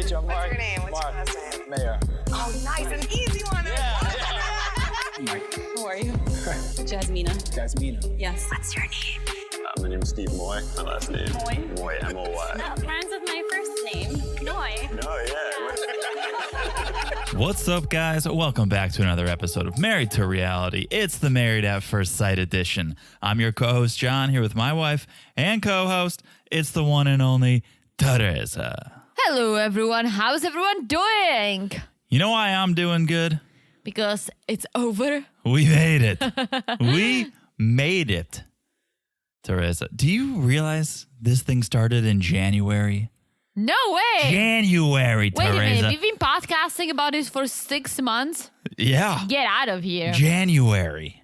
meet you. I'm Mark. What's your name? What's Mark. your last name? Mayor. Oh, nice. An easy one. Mike. How are you? Jasmina. Jasmina. Yes. What's your name? My name's Steve Moy. My last name? Moy. Moy, M-O-Y. Rhymes with my first name, Noy. No, yeah. What's up, guys? Welcome back to another episode of Married to Reality. It's the Married at First Sight edition. I'm your co-host, John, here with my wife and co-host. It's the one and only Teresa. Hello, everyone. How's everyone doing? You know why I'm doing good? Because it's over. We made it. We made it. Teresa, do you realize this thing started in January? No way. January, Wait Teresa. a minute. We've been podcasting about this for 6 months. Yeah. Get out of here. January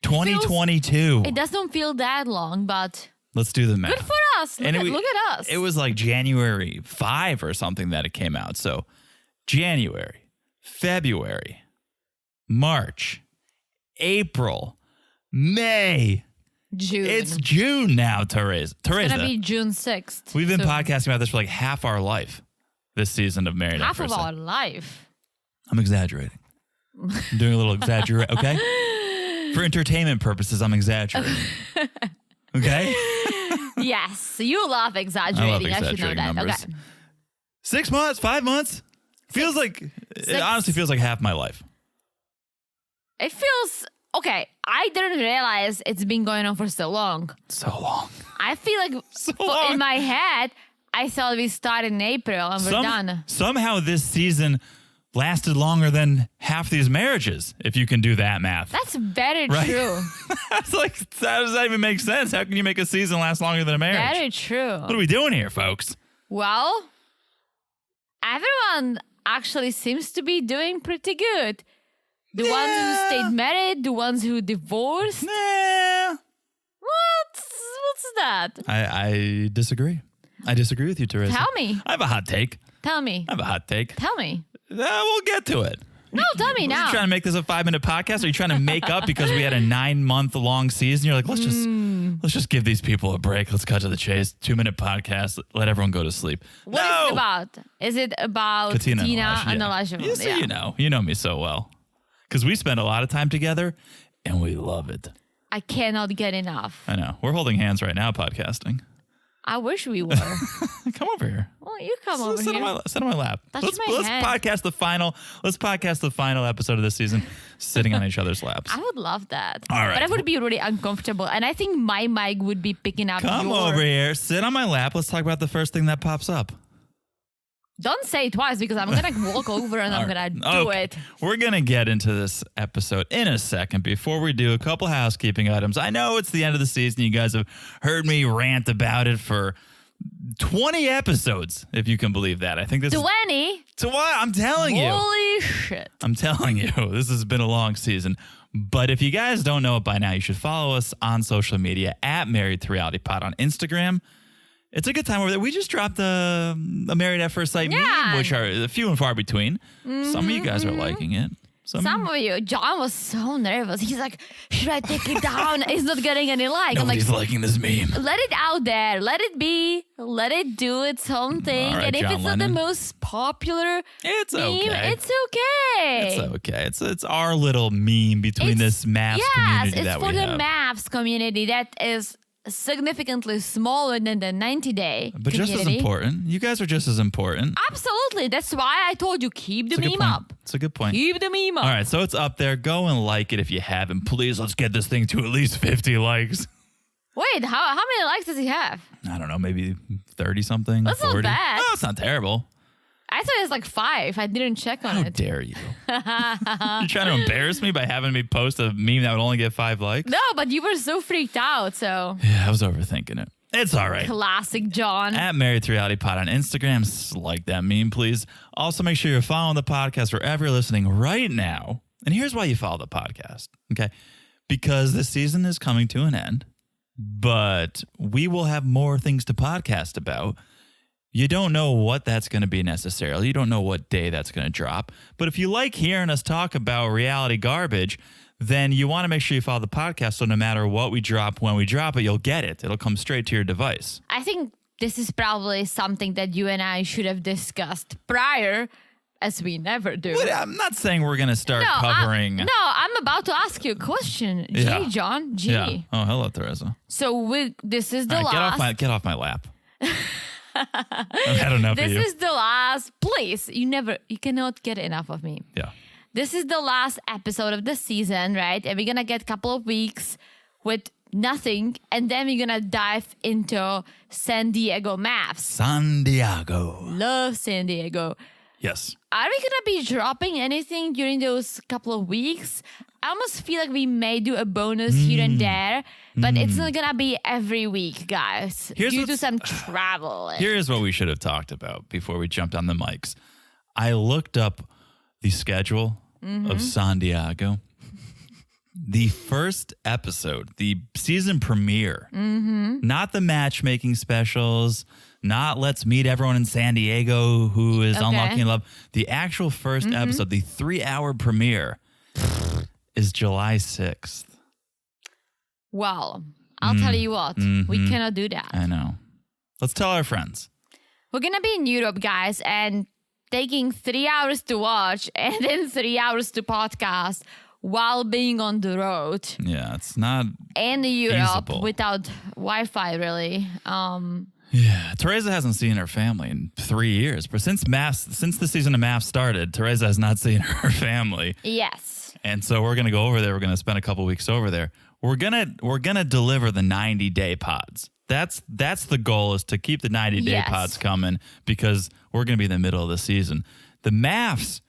2022. It doesn't feel that long, but Let's do the math. good for us. Look at us. It was like January 5 or something that it came out. So January, February, March, April, May. June. It's June now, Teresa. It's going to be June 6th. We've been podcasting about this for like half our life this season of Married at half First of Sight. our life. I'm exaggerating. I'm doing a little exaggerate, okay? For entertainment purposes, I'm exaggerating. Okay? Yes. You love exaggerating. I love should know exaggerating that. numbers. Okay. 6 months, 5 months? Feels like, it honestly feels like half my life. It feels... Okay, I didn't realize it's been going on for so long. So long. I feel like long. in my head, I thought we started in April and we're done. Somehow this season lasted longer than half these marriages, if you can do that math. That's very Right? true. That's like, how does that even make sense? How can you make a season last longer than a marriage? Very true. What are we doing here, folks? Well, everyone actually seems to be doing pretty good. The ones who stayed married, the ones who divorced. Nah. What's that? I disagree. I disagree with you, Teresa. Tell me. I have a hot take. Tell me. Tell me. We'll get to it. No, tell me Are now. you trying to make this a 5-minute podcast? Or are you trying to make up because we had a 9-month long season? You're like, let's just give these people a break. Let's cut to the chase. 2-minute podcast. Let everyone go to sleep. What is it about? Is it about Katina and yeah. Elijah? You know me so well. Because we spend a lot of time together and we love it. I cannot get enough. I know. We're holding hands right now podcasting. I wish we were. Come over here. Well, you come over Sit here. on my lap. Touch Let's my hand. podcast the final episode of this season sitting on each other's laps. I would love that. All right. But I would be really uncomfortable. And I think my mic would be picking up Come your... over here. Sit on my lap. Let's talk about the first thing that pops up. Don't say it twice because I'm going to walk over and I'm going to do it. We're going to get into this episode in a second. Before we do, a couple housekeeping items. I know it's the end of the season. You guys have heard me rant about it for 20 episodes, if you can believe that. I think this 20? To what? I'm telling you. Holy shit. I'm telling you, this has been a long season. But if you guys don't know it by now, you should follow us on social media at Married to Reality Pod on Instagram. It's a good time over there. We just dropped a Married at First Sight meme, which are few and far between. Some of you guys are liking it. Some of you. John was so nervous. He's like, should I take it down? It's not getting any like. Nobody's I'm like, liking this meme. let it out there. Let it be. Let it do its own thing. All right, and if John it's Lennon. not the most popular It's meme, okay. it's okay. It's okay. It's our little meme between this MAFS community that we have. Yes, it's for the MAFS community that is significantly smaller than the 90-day But just as important. You guys are just as important. Absolutely. That's why I told you keep the It's a good meme point. up. It's a good point. Keep the meme up. All right, so it's up there. Go and like it if you haven't. Please, let's get this thing to at least 50 likes. Wait, how many likes does he have? I don't know, maybe 30 something. That's 40. not bad. No, it's not terrible. I thought it was like 5. I didn't check on How it. dare you? You're trying to embarrass me by having me post a meme that would only get 5 likes? No, but you were so freaked out, so. Yeah, I was overthinking it. It's all right. Classic John. At Married to Reality Pod on Instagram. Like that meme, please. Also, make sure you're following the podcast wherever you're listening right now. And here's why you follow the podcast, okay? Because the season is coming to an end, but we will have more things to podcast about. You don't know what that's going to be necessarily. You don't know what day that's going to drop. But if you like hearing us talk about reality garbage, then you want to make sure you follow the podcast so no matter what we drop, when we drop it, you'll get it. It'll come straight to your device. I think this is probably something that you and I should have discussed prior, as we never do. But I'm not saying we're going to start covering. I'm about to ask you a question. Yeah. G, John. G. Yeah. Oh, hello, Teresa. So this is the All right, last. get off my lap. I've had enough This of you. is the last. Please, you cannot get enough of me. Yeah. This is the last episode of the season, right? And we're gonna get a couple of weeks with nothing, and then we're gonna dive into San Diego MAFS. San Diego. Love San Diego. Yes. Are we gonna be dropping anything during those couple of weeks? I almost feel like we may do a bonus here and there, but it's not gonna be every week, guys. Due to some travel. Here's what we should have talked about before we jumped on the mics. I looked up the schedule of San Diego. The first episode, the season premiere, not the matchmaking specials, not let's meet everyone in San Diego who is unlocking love. The actual first episode, the 3-hour premiere, is July 6th. Well, I'll tell you what, we cannot do that. I know. Let's tell our friends. We're gonna be in Europe, guys, and taking 3 hours to watch and then 3 hours to podcast while being on the road. Yeah, it's not in Europe feasible. Without Wi-Fi, really. Yeah, Teresa hasn't seen her family in 3 years. But since the season of MAFS started, Teresa has not seen her family. Yes. And so we're gonna go over there. We're gonna spend a couple weeks over there. We're gonna deliver the 90-day pods. That's the goal, is to keep the 90-day pods coming, because we're gonna be in the middle of the season. The MAFS,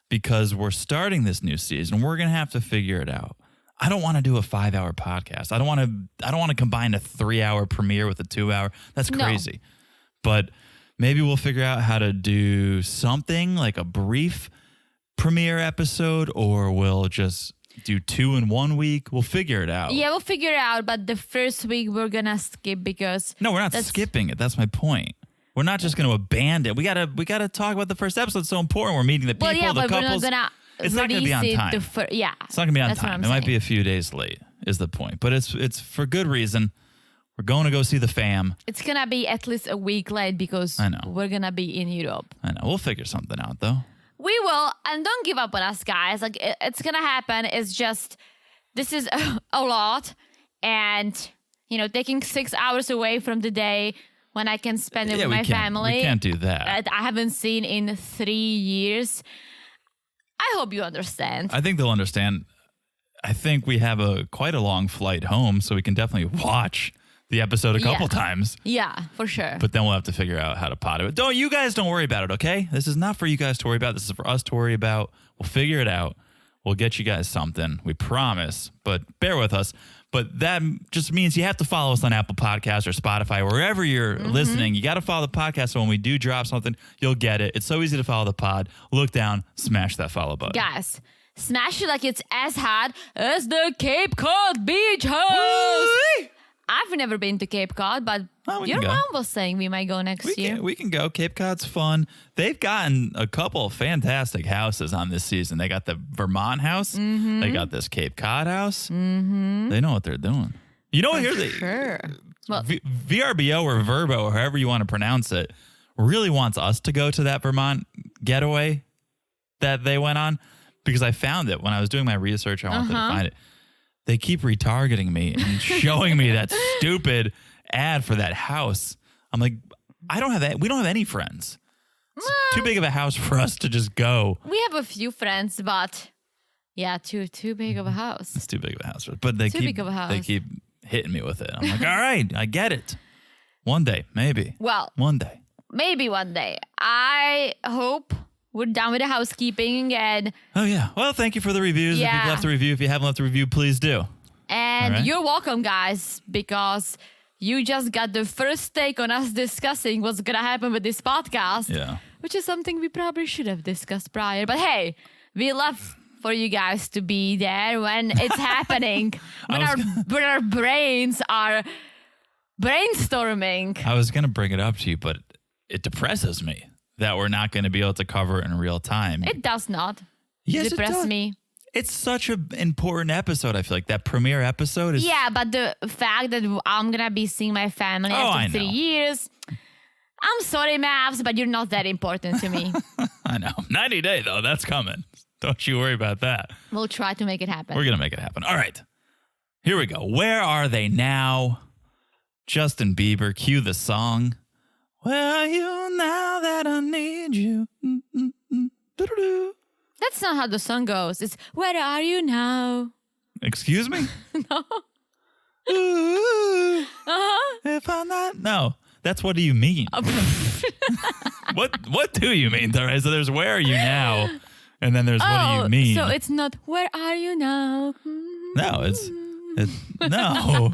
because we're starting this new season, we're gonna have to figure it out. I don't want to do a 5-hour podcast. I don't want to combine a 3-hour premiere with a 2-hour. That's crazy. But maybe we'll figure out how to do something like a brief premiere episode, or we'll just do 2 in 1 week. We'll figure it out. Yeah, we'll figure it out. But the first week we're gonna skip because no, we're not skipping it. That's my point. We're not just going to abandon it. We gotta talk about the first episode. It's so important. We're meeting the people, well, yeah, the but couples. we're not gonna. It's not going to be on time. It's not going to be on that's what time. I'm It might saying. be a few days late, is the point. But it's for good reason. We're going to go see the fam. It's gonna be at least a week late because I know. we're gonna be in Europe. I know. We'll figure something out, though. We will, and don't give up on us, guys. Like it's gonna happen. It's just this is a lot, and taking 6 hours away from the day when I can spend it with my family. We can't do that. I haven't seen in 3 years. I hope you understand. I think they'll understand. I think we have quite a long flight home, so we can definitely watch the episode a couple times. Yeah, for sure. But then we'll have to figure out how to pot it. You guys don't worry about it, okay? This is not for you guys to worry about. This is for us to worry about. We'll figure it out. We'll get you guys something. We promise. But bear with us. But that just means you have to follow us on Apple Podcasts or Spotify, wherever you're listening. You got to follow the podcast, so when we do drop something, you'll get it. It's so easy to follow the pod. Look down, smash that follow button. Guys, smash it like it's as hot as the Cape Cod Beach House. I've never been to Cape Cod, but your mom was saying we might go next year. We can go. Cape Cod's fun. They've gotten a couple of fantastic houses on this season. They got the Vermont house. They got this Cape Cod house. They know what they're doing. Sure. Well, VRBO or Verbo, or however you want to pronounce it, really wants us to go to that Vermont getaway that they went on, because I found it when I was doing my research. I wanted to find it. They keep retargeting me and showing me that stupid ad for that house. I'm like, we don't have any friends. It's too big of a house for us to just go. We have a few friends, but yeah, too big of a house. It's too big of a house. But they big of a house. They keep hitting me with it. I'm like, all right, I get it. One day, maybe. Well, one day. Maybe one day. I hope we're done with the housekeeping and... Oh, yeah. Well, thank you for the reviews. Yeah. If you've left a review, if you haven't left a review, please do. And you're welcome, guys, because you just got the first take on us discussing what's going to happen with this podcast. Yeah. Which is something we probably should have discussed prior. But hey, we love for you guys to be there when it's happening. When our brains are brainstorming. I was going to bring it up to you, but it depresses me that we're not going to be able to cover it in real time. It does not depress depress me. It's such an important episode. I feel like that premiere episode is... Yeah, but the fact that I'm going to be seeing my family after 3 years, I'm sorry, MAFS, but you're not that important to me. I know. 90 Day, though. That's coming. Don't you worry about that. We'll try to make it happen. We're going to make it happen. All right. Here we go. Where are they now? Justin Bieber, cue the song. Where are you now that I need you? Do-do-do. That's not how the song goes. It's, where are you now? Excuse me? No. Ooh, Uh-huh. if I'm not... No. That's what do you mean? What do you mean, Teresa? There's where are you now? And then there's what do you mean? So it's not, where are you now? No, it's no.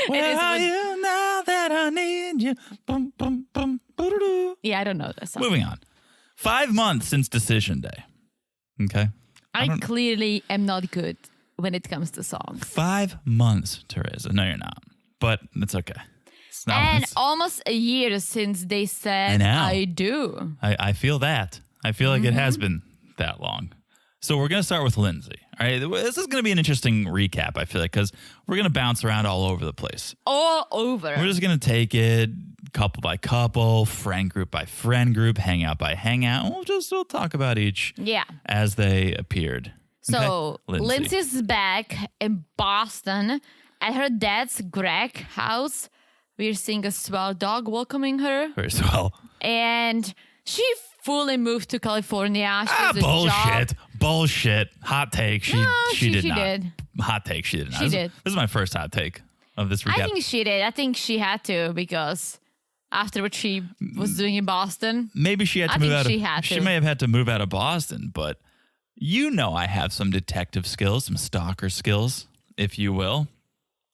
Where is are with- you now that I need you? Bum, bum, bum, boo-doo-doo. Yeah, I don't know that song. Moving on. 5 months since decision day. Okay. I clearly am not good when it comes to songs. 5 months, Teresa. No, you're not. But it's okay. It's not And once. almost a year since they said, I know. I do. I feel that. I feel like it has Mm-hmm. been that long. So we're going to start with Lindsay. All right. This is going to be an interesting recap, I feel like, because we're going to bounce around all over the place. All over. We're just going to take it couple by couple, friend group by friend group, hangout by hangout. And we'll talk about each Yeah. as they appeared. So Okay? Lindsay's back in Boston at her dad's Greg house. We're seeing a swell dog welcoming her. Very swell. And she fully moved to California. She has a job. Bullshit. Bullshit. Hot take. She did not. did. Hot take. She did not. She This- did. This is my first hot take of this recap. I think she did. I think she had to because after what she was doing in Boston. Maybe she had to I move think out she of had She to. may have had to move out of Boston, but you know I have some detective skills, some stalker skills, if you will.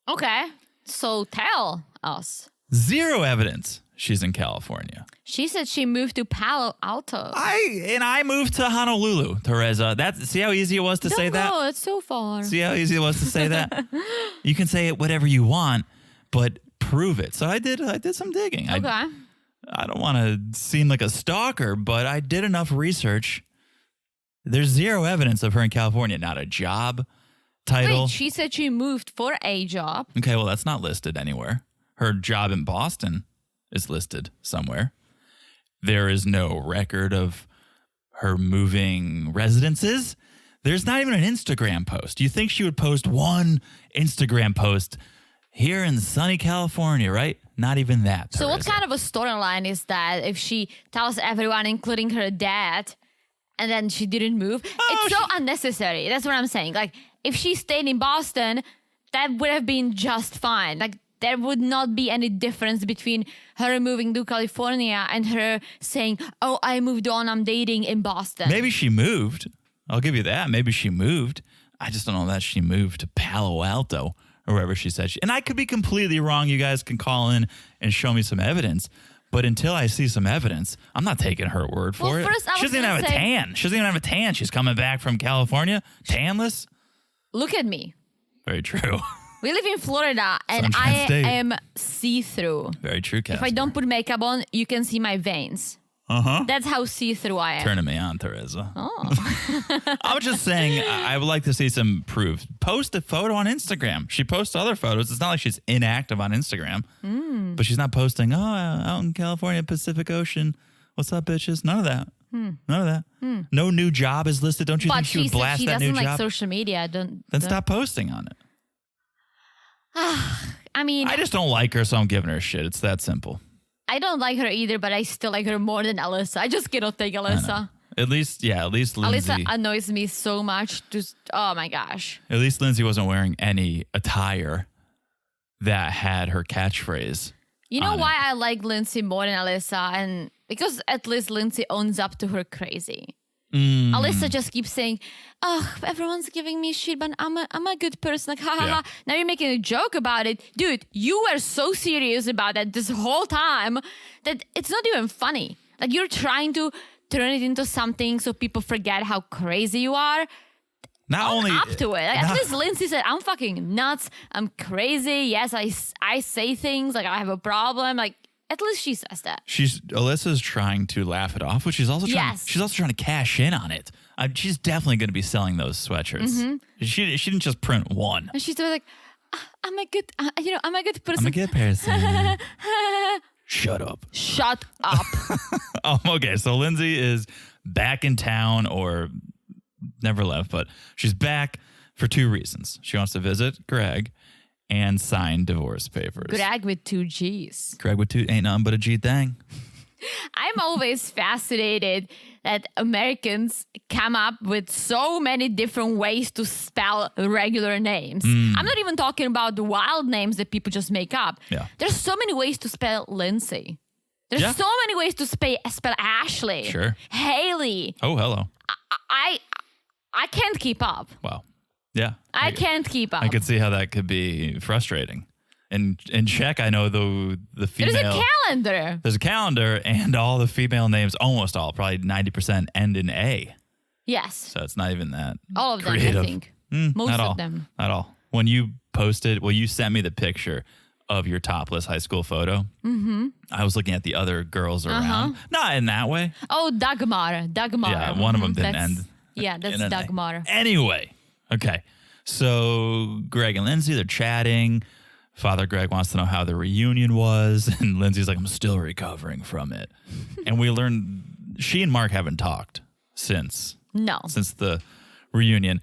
Okay. So tell us. 0 evidence she's in California. She said she moved to Palo Alto. I moved to Honolulu, Teresa. See how easy it was to say that? No, it's so far. See how easy it was to say that? You can say it whatever you want, but prove it. So I did some digging. Okay. I don't want to seem like a stalker, but I did enough research. There's 0 evidence of her in California, not a job title. Wait, she said she moved for a job. Okay, well, that's not listed anywhere. Her job in Boston is listed somewhere. There is no record of her moving residences. There's not even an Instagram post. You think she would post one Instagram post here in sunny California, right? Not even that. So what Teresa. kind of a storyline is that if she tells everyone, including her dad, and then she didn't move? It's so unnecessary. That's what I'm saying. Like, if she stayed in Boston, that would have been just fine. Like, there would not be any difference between her moving to California and her saying, oh, I moved on, I'm dating in Boston. Maybe she moved. I'll give you that. Maybe she moved. I just don't know that she moved to Palo Alto or wherever she said she. And I could be completely wrong. You guys can call in and show me some evidence. But until I see some evidence, I'm not taking her word for Well, it. first I She was doesn't even gonna have a say- tan. She doesn't even have a tan. She's coming back from California, tanless. Look at me. Very true. We live in Florida, and Sunshine I State. am see-through. Very true, Casper. If I don't put makeup on, you can see my veins. Uh-huh. That's how see-through I am. Turning me on, Teresa. Oh. I was just saying I would like to see some proof. Post a photo on Instagram. She posts other photos. It's not like she's inactive on Instagram. But she's not posting, out in California, Pacific Ocean. What's up, bitches? None of that. None of that. No new job is listed. Don't you But think she would said blast she that new doesn't like job? social media. Then Don't- stop posting on it. I mean, I just don't like her, so I'm giving her shit. It's that simple. I don't like her either, but I still like her more than Alyssa. I just cannot take Alyssa. At least Lindsay. Alyssa annoys me so much. Just, oh my gosh. At least Lindsay wasn't wearing any attire that had her catchphrase. You know on why I like Lindsay more than Alyssa? And because at least Lindsay owns up to her crazy. Alyssa just keeps saying, oh, everyone's giving me shit, but I'm a good person. Like, ha ha ha. Now you're making a joke about it. Dude, you were so serious about that this whole time that it's not even funny. Like, you're trying to turn it into something so people forget how crazy you are. Not only Up to it. Like, not- at least Lindsay said, I'm fucking nuts. I'm crazy. Yes, I say things like I have a problem. Like, at least she says that. Alyssa's trying to laugh it off, but she's also trying. Yes. She's also trying to cash in on it. She's definitely going to be selling those sweatshirts. She didn't just print one. And she's like, I'm a good, I'm a good person. I'm a good person. Shut up. Shut up. Okay, so Lindsay is back in town or never left, but she's back for 2 reasons. She wants to visit Greg and sign divorce papers. Greg with 2 G's. Greg with 2 ain't nothing but a G thing. I'm always fascinated that Americans come up with so many different ways to spell regular names. I'm not even talking about the wild names that people just make up. Yeah. There's so many ways to spell Lindsay. There's Yeah. so many ways to spell Ashley. Sure. Haley. Oh, hello. I can't keep up. Wow. Yeah. I can't keep up. I could see how that could be frustrating. In Czech, I know the female. There's a calendar. There's a calendar, and all the female names, almost all, probably 90%, end in A. Yes. So it's not even that All of them, creative. I think. Most Not of all. them. Not all. When you posted, you sent me the picture of your topless high school photo. Mm-hmm. I was looking at the other girls around. Not in that way. Oh, Dagmar. Yeah, one of them didn't end. Yeah, that's in an A. Dagmar. Anyway, okay. So Greg and Lindsay, they're chatting. Father Greg wants to know how the reunion was. And Lindsay's like, I'm still recovering from it. And we learned she and Mark haven't talked since the reunion.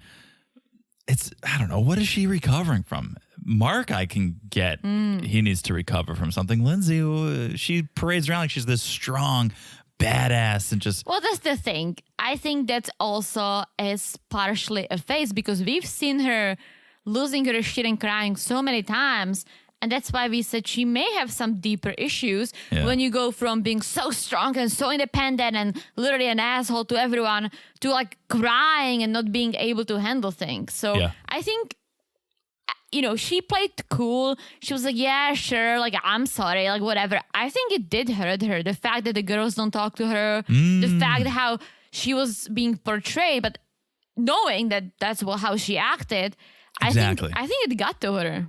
I don't know. What is she recovering from? Mark, I can get. He needs to recover from something. Lindsay, she parades around like she's this strong, badass and just. Well, that's the thing. I think that also is partially a phase because we've seen her losing her shit and crying so many times. And that's why we said she may have some deeper issues when you go from being so strong and so independent and literally an asshole to everyone to like crying and not being able to handle things. So I think, she played cool. She was like, yeah, sure. Like, I'm sorry. Like, whatever. I think it did hurt her. The fact that the girls don't talk to her, the fact how she was being portrayed, but knowing that that's how she acted, Exactly. I think it got to her.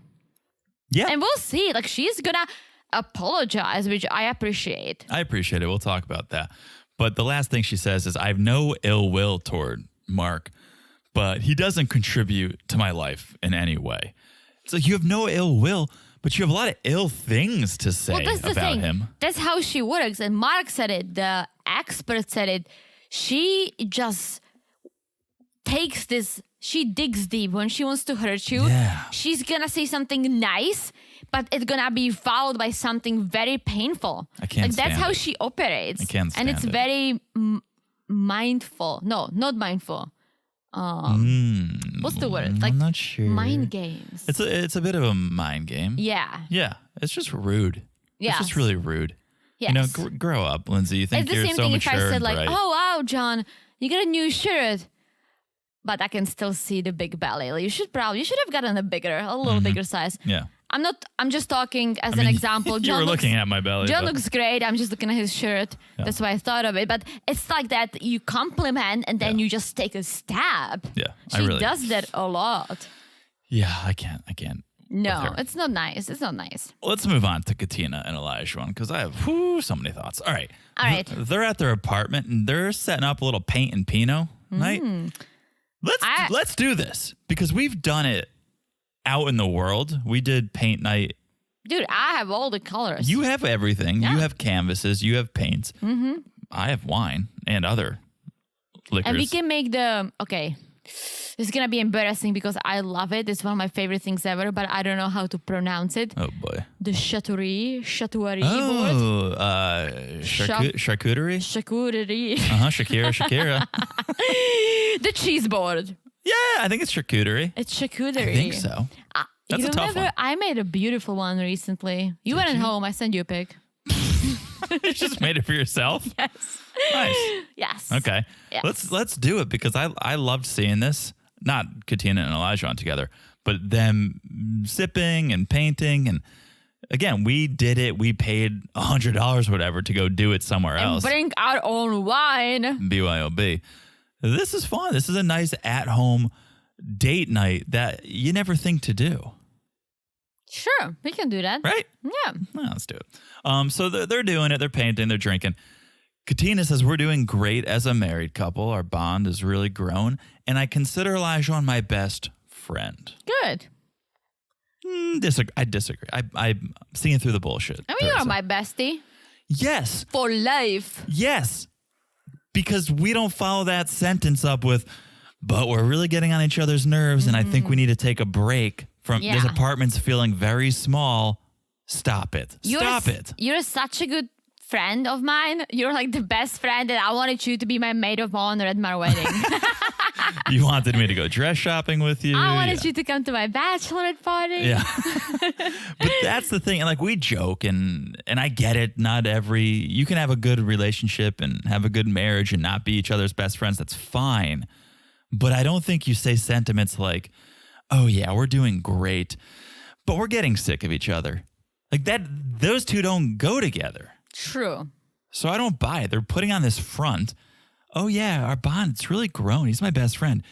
Yeah. And we'll see. Like, she's going to apologize, which I appreciate. I appreciate it. We'll talk about that. But the last thing she says is, I have no ill will toward Mark, but he doesn't contribute to my life in any way. So you have no ill will, but you have a lot of ill things to say about him. That's how she works. And Mark said it. The expert said it. She just takes this. She digs deep when she wants to hurt you. Yeah. She's going to say something nice, but it's going to be followed by something very painful. I can't stand that's how it. she operates. I can't stand And it's it. very mindful. No, not mindful. What's the word? Like, I'm not sure. mind games. It's a bit of a mind game. Yeah. Yeah. It's just rude. Yes. It's just really rude. Yes. Grow up, Lindsay. You think It's the you're same so thing mature if I said and like, bright. oh, wow, John, you got a new shirt. But I can still see the big belly. Like, you should have gotten a little bigger size. Yeah. I'm just talking as an example. You were looking at my belly. John but- looks great. I'm just looking at his shirt. Yeah. That's why I thought of it. But it's like that you compliment and then you just take a stab. Yeah. She does that a lot. Yeah, I can't. No, with her. it's not nice. It's not nice. Let's move on to Katina and Elijah one because I have so many thoughts. All right. They're at their apartment and they're setting up a little paint and Pinot night. Let's do this because we've done it out in the world. We did paint night. Dude, I have all the colors. You have everything. Yeah. You have canvases. You have paints. Mm-hmm. I have wine and other liquors. And we can make okay. This is going to be embarrassing because I love it. It's one of my favorite things ever, but I don't know how to pronounce it. Oh, boy. The charcuterie board. Oh, charcuterie? Charcuterie. Shakira. The cheese board. Yeah, I think it's charcuterie. It's charcuterie. I think so. That's you a tough remember, one. I made a beautiful one recently. You weren't home. I sent you a pic. You just made it for yourself? Yes. Nice. Yes. Okay. Yes. Let's do it because I loved seeing this. Not Katina and Elijah on together, but them sipping and painting. And again, we did it. We paid $100 whatever to go do it somewhere And else. bring our own wine. BYOB. This is fun. This is a nice at-home date night that you never think to do. Sure, we can do that. Right? Yeah. Well, let's do it. So they're doing it. They're painting. They're drinking. Katina says, we're doing great as a married couple. Our bond has really grown. And I consider Elijah my best friend. Good. I disagree. I'm seeing through the bullshit. I mean, you're my bestie. Yes. For life. Yes. Because we don't follow that sentence up with, but we're really getting on each other's nerves and I think we need to take a break from this apartment's feeling very small. Stop it. Stop it. You're such a good friend of mine. You're like the best friend, and I wanted you to be my maid of honor at my wedding. You wanted me to go dress shopping with you. I wanted you to come to my bachelorette party. Yeah. But that's the thing. And like we joke and I get it. You can have a good relationship and have a good marriage and not be each other's best friends. That's fine. But I don't think you say sentiments like, oh yeah, we're doing great, but we're getting sick of each other. Like that, those two don't go together. True. So I don't buy it. They're putting on this front. Oh yeah, our bond, it's really grown. He's my best friend.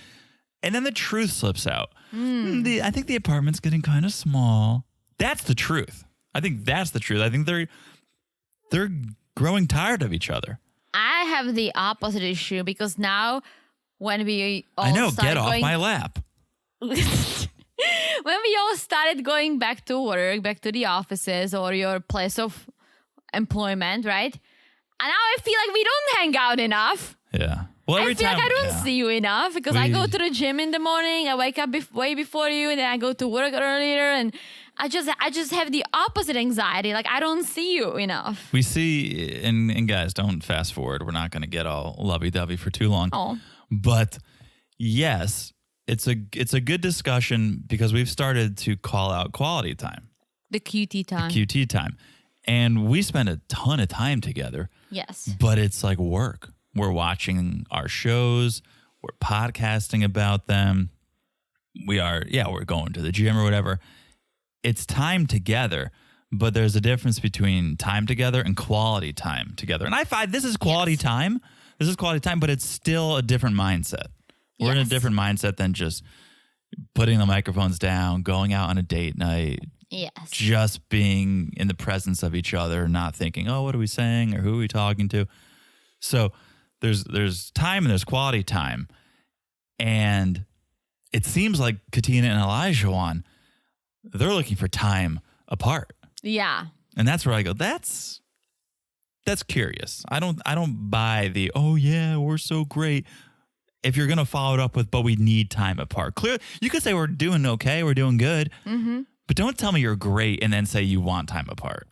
And then the truth slips out. I think the apartment's getting kind of small. That's the truth. I think that's the truth. I think they're growing tired of each other. I have the opposite issue because now when we all I know, get off my lap. When we all started going back to work, back to the offices or your place of employment, right? And now I feel like we don't hang out enough. Yeah. Well, I feel like I don't see you enough because I go to the gym in the morning. I wake up way before you, and then I go to work earlier, and I just have the opposite anxiety. Like I don't see you enough. We see, and guys, don't fast forward. We're not going to get all lovey-dovey for too long. Oh. But yes, it's a good discussion because we've started to call out quality time. The QT time. The QT time. And we spend a ton of time together. Yes. But it's like work. We're watching our shows. We're podcasting about them. We're going to the gym or whatever. It's time together, but there's a difference between time together and quality time together. And I find this is quality time. This is quality time, but it's still a different mindset. We're in a different mindset than just putting the microphones down, going out on a date night. Yes. Just being in the presence of each other, not thinking, oh, what are we saying or who are we talking to? So there's time and there's quality time. And it seems like Katina and Elijah they're looking for time apart. Yeah. And that's where I go, that's curious. I don't buy the, oh yeah, we're so great. If you're going to follow it up with, but we need time apart. Clearly, you could say we're doing okay, we're doing good. Mm-hmm. But don't tell me you're great and then say you want time apart.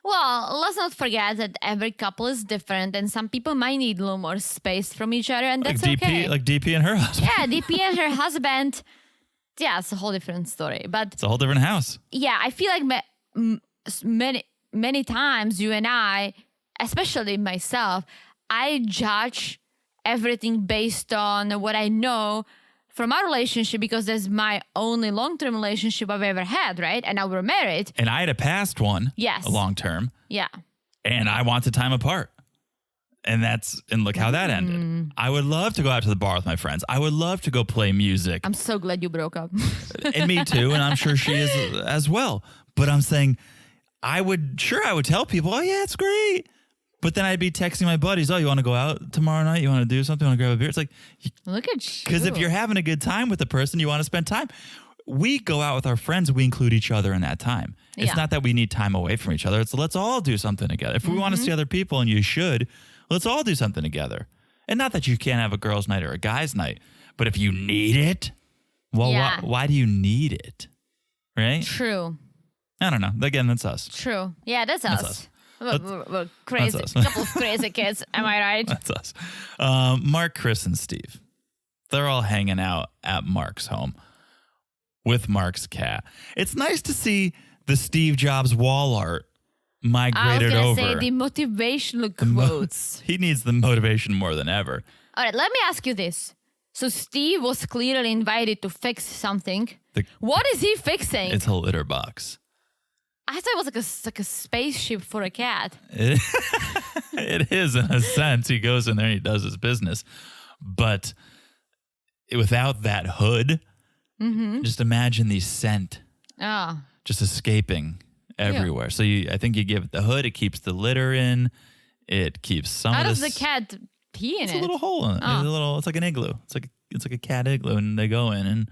Well, let's not forget that every couple is different and some people might need a little more space from each other, and that's okay. Like DP and her husband. Yeah, DP and her husband. Yeah, it's a whole different story. But it's a whole different house. Yeah, I feel like many times you and I, especially myself, I judge everything based on what I know from our relationship because that's my only long-term relationship I've ever had, right? And now we're married. And I had a past one. Yes. A long-term. Yeah. And I wanted time apart. And look how that ended. I would love to go out to the bar with my friends. I would love to go play music. I'm so glad you broke up. And me too. And I'm sure she is as well. But I'm saying I would tell people, oh yeah, it's great. But then I'd be texting my buddies, oh, you want to go out tomorrow night? You want to do something? You want to grab a beer? It's like, look at you. Because if you're having a good time with the person, you want to spend time. We go out with our friends. We include each other in that time. It's not that we need time away from each other. It's let's all do something together. If we want to see other people, and you should, let's all do something together. And not that you can't have a girls' night or a guys' night, but if you need it, well, why do you need it? Right? True. I don't know. Again, that's us. True. Yeah, that's us. We're crazy. That's us. Couple of crazy kids. Am I right? That's us. Mark, Chris, and Steve. They're all hanging out at Mark's home with Mark's cat. It's nice to see the Steve Jobs wall art migrated over. I was going to say the motivational quotes. He needs the motivation more than ever. All right, let me ask you this. So Steve was clearly invited to fix something. What is he fixing? It's a litter box. I thought it was like a spaceship for a cat. It is in a sense. He goes in there and he does his business. But without that hood, just imagine the scent just escaping everywhere. So I think you give it the hood. It keeps the litter in. It keeps some How of does the cat pee in it? It's a little hole in it. It's like an igloo. It's like a cat igloo, and they go in. And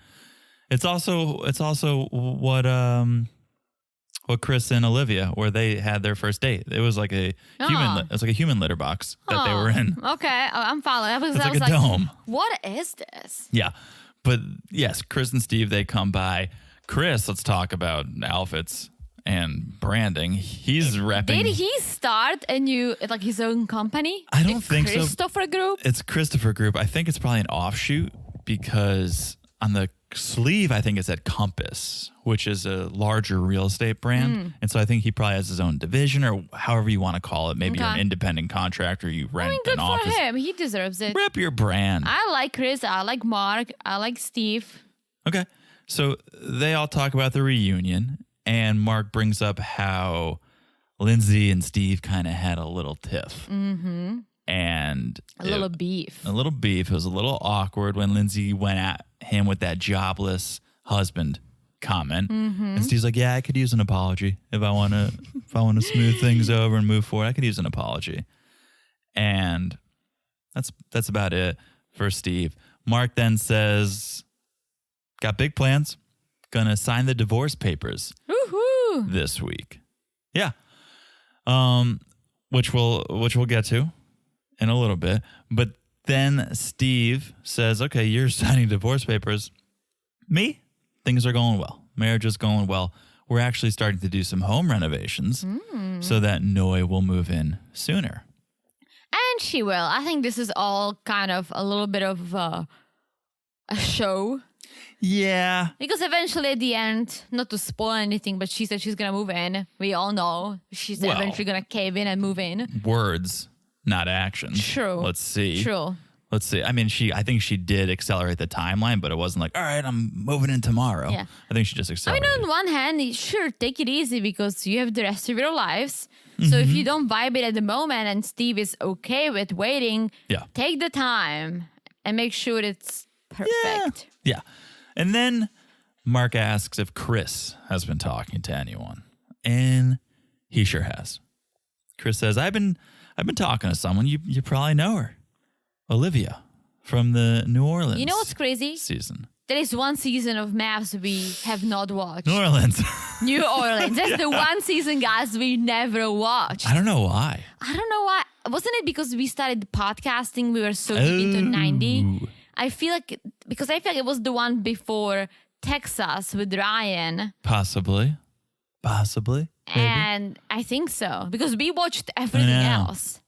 it's also what Well, Chris and Olivia, where they had their first date. It was like a human. It was like a human litter box that they were in. Okay, I'm following. Because It's I like was a dome. what is this? Yeah, but yes, Chris and Steve, they come by. Chris, let's talk about outfits and branding. He's repping. Did he start a new, like his own company? I don't think so. Christopher Group? It's Christopher Group. I think it's probably an offshoot because on the sleeve, I think it's at Compass, which is a larger real estate brand. And so I think he probably has his own division or however you want to call it. Maybe you're an independent contractor, you rent Good an office. for him. He deserves it. Rep your brand. I like Chris. I like Mark. I like Steve. Okay. So they all talk about the reunion, and Mark brings up how Lindsay and Steve kind of had a little tiff. Mm-hmm. And A little beef. A little beef. It was a little awkward when Lindsay went at him with that jobless husband comment. And Steve's like, yeah, I could use an apology if I want to smooth things over and move forward. I could use an apology. And that's about it for Steve. Mark then says, got big plans. Gonna sign the divorce papers Woohoo! this week. Yeah. Which we'll get to in a little bit. But then Steve says, okay, you're signing divorce papers. Me? Things are going well. Marriage is going well. We're actually starting to do some home renovations so that Noi will move in sooner. And she will. I think this is all kind of a little bit of a show. Yeah. Because eventually at the end, not to spoil anything, but she said she's going to move in. We all know she's eventually going to cave in and move in. Words, not action. True. Let's see. True. Let's see. I mean, I think she did accelerate the timeline, but it wasn't like, all right, I'm moving in tomorrow. Yeah. I think she just accelerated. I mean, on one hand, sure, take it easy because you have the rest of your lives. So if you don't vibe it at the moment and Steve is okay with waiting, take the time and make sure it's perfect. Yeah. And then Mark asks if Chris has been talking to anyone. And he sure has. Chris says, I've been talking to someone. You probably know her. Olivia from the New Orleans. You know what's crazy? Season. There is one season of MAFS we have not watched. New Orleans. New Orleans. That's the one season, guys, we never watched. I don't know why. I don't know why. Wasn't it because we started podcasting? We were so deep into 90. I feel like it was the one before Texas with Ryan. Possibly. Maybe. And I think so. Because we watched everything else.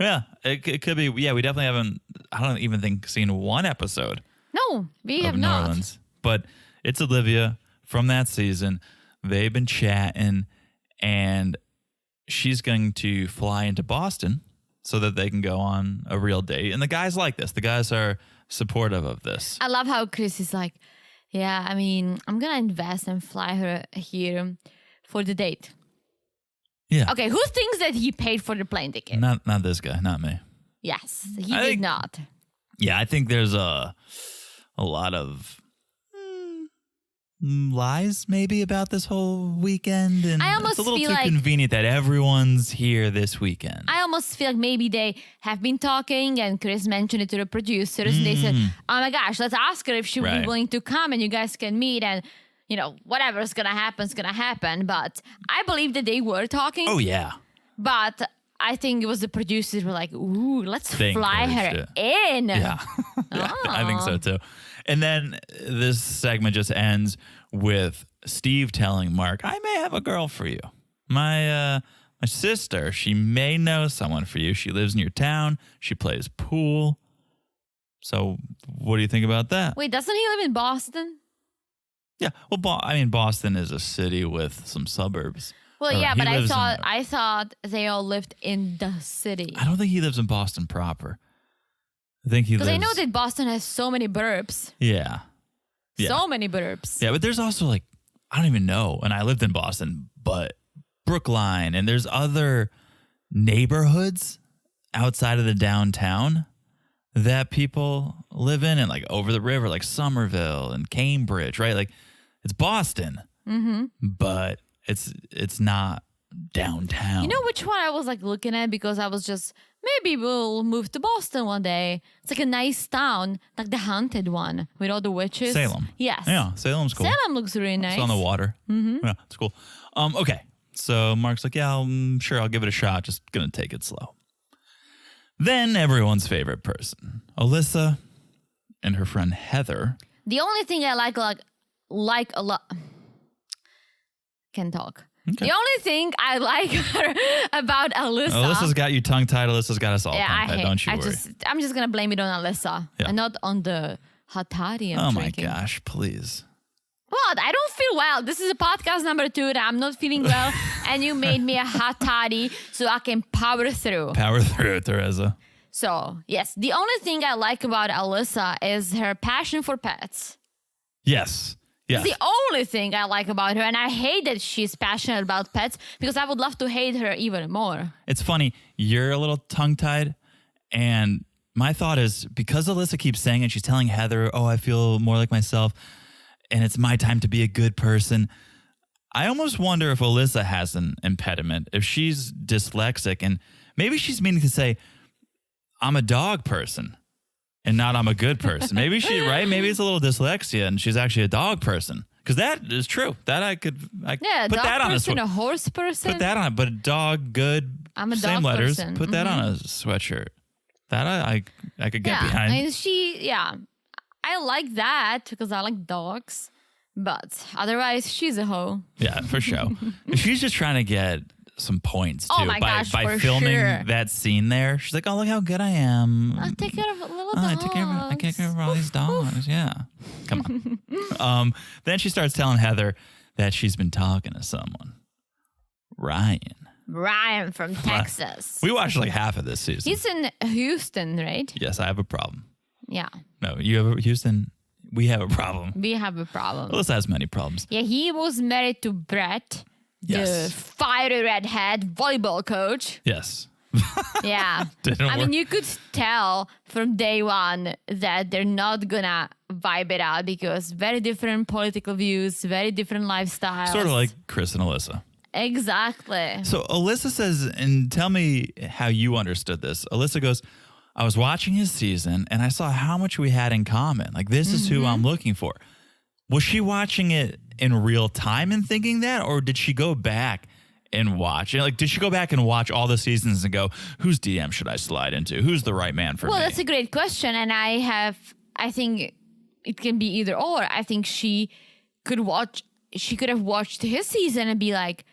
Yeah, it could be. Yeah, we definitely haven't, I don't even think, seen one episode. No, we have New not. Orleans. But it's Olivia from that season. They've been chatting, and she's going to fly into Boston so that they can go on a real date. And the guys like this. The guys are supportive of this. I love how Chris is like, yeah, I mean, I'm going to invest and fly her here for the date. Yeah. Okay, who thinks that he paid for the plane ticket? Not this guy, not me. Yes, he did not. Yeah, I think there's a lot of lies maybe about this whole weekend, and I almost it's a little feel too like convenient that everyone's here this weekend. I almost feel like maybe they have been talking and Chris mentioned it to the producers and they said, oh my gosh, let's ask her if she would be willing to come and you guys can meet and, you know, whatever's going to happen is going to happen. But I believe that they were talking. Oh, yeah. But I think it was the producers were like, ooh, let's They fly her encouraged in. Yeah. I think so too. And then this segment just ends with Steve telling Mark, I may have a girl for you. My sister, she may know someone for you. She lives in your town. She plays pool. So what do you think about that? Wait, doesn't he live in Boston? Yeah. Well, Boston is a city with some suburbs. Well, Or yeah, he but lives I thought they all lived in the city. I don't think he lives in Boston proper. I think he lives... Because I know that Boston has so many burbs. Yeah. So many burbs. Yeah, but there's also like, I don't even know, and I lived in Boston, but Brookline, and there's other neighborhoods outside of the downtown that people live in, and like over the river, like Somerville and Cambridge, right? Like it's Boston, but it's not downtown. You know which one I was like looking at because I was just maybe we'll move to Boston one day. It's like a nice town, like the haunted one with all the witches. Salem. Yes. Yeah, Salem's cool. Salem looks really nice. It's on the water. Mm-hmm. Yeah, it's cool. Okay. So Mark's like, yeah, sure, I'll give it a shot. Just going to take it slow. Then everyone's favorite person, Alyssa and her friend Heather. The only thing I like a lot. Can talk. Okay. The only thing I like about Alyssa. Alyssa's got you tongue-tied. Alyssa's got us all tongue-tied. Don't you worry. I'm just going to blame it on Alyssa and not on the hot toddy I'm drinking. My gosh, please. What? I don't feel well. This is a podcast number 2 that I'm not feeling well. And you made me a hot toddy so I can power through. Power through it, Teresa. So, yes. The only thing I like about Alyssa is her passion for pets. Yes. Yes. It's the only thing I like about her. And I hate that she's passionate about pets because I would love to hate her even more. It's funny. You're a little tongue-tied. And my thought is, because Alyssa keeps saying it, she's telling Heather, oh, I feel more like myself. And it's my time to be a good person. I almost wonder if Alyssa has an impediment, if she's dyslexic, and maybe she's meaning to say, I'm a dog person and not I'm a good person. Maybe maybe it's a little dyslexia and she's actually a dog person. Because that is true. That I put dog that on person, a horse person. Put that on, but a dog, good, I'm a same dog letters. person. Put that on a sweatshirt. That I could get behind. And I like that because I like dogs, but otherwise she's a hoe. Yeah, for sure. She's just trying to get some points too by filming that scene there. She's like, "Oh, look how good I am! I take care of little dogs. I take care of all these dogs." Yeah, come on. Then she starts telling Heather that she's been talking to someone, Ryan from Texas. We watched like half of this season. He's in Houston, right? Yes, I have a problem. Yeah. No, you have Houston. We have a problem. We have a problem. Alyssa has many problems. Yeah, he was married to Brett, Yes. the fiery redhead volleyball coach. Yes. Yeah. I mean, you could tell from day one that they're not gonna vibe it out because very different political views, very different lifestyles. Sort of like Chris and Alyssa. Exactly. So Alyssa says, and tell me how you understood this. Alyssa goes, I was watching his season and I saw how much we had in common. Like, this is who I'm looking for. Was she watching it in real time and thinking that? Or did she go back and watch? Like, did she go back and watch all the seasons and go, whose DM should I slide into? Who's the right man for me? Well, that's a great question. And I think it can be either or. I think she could have watched his season and be like,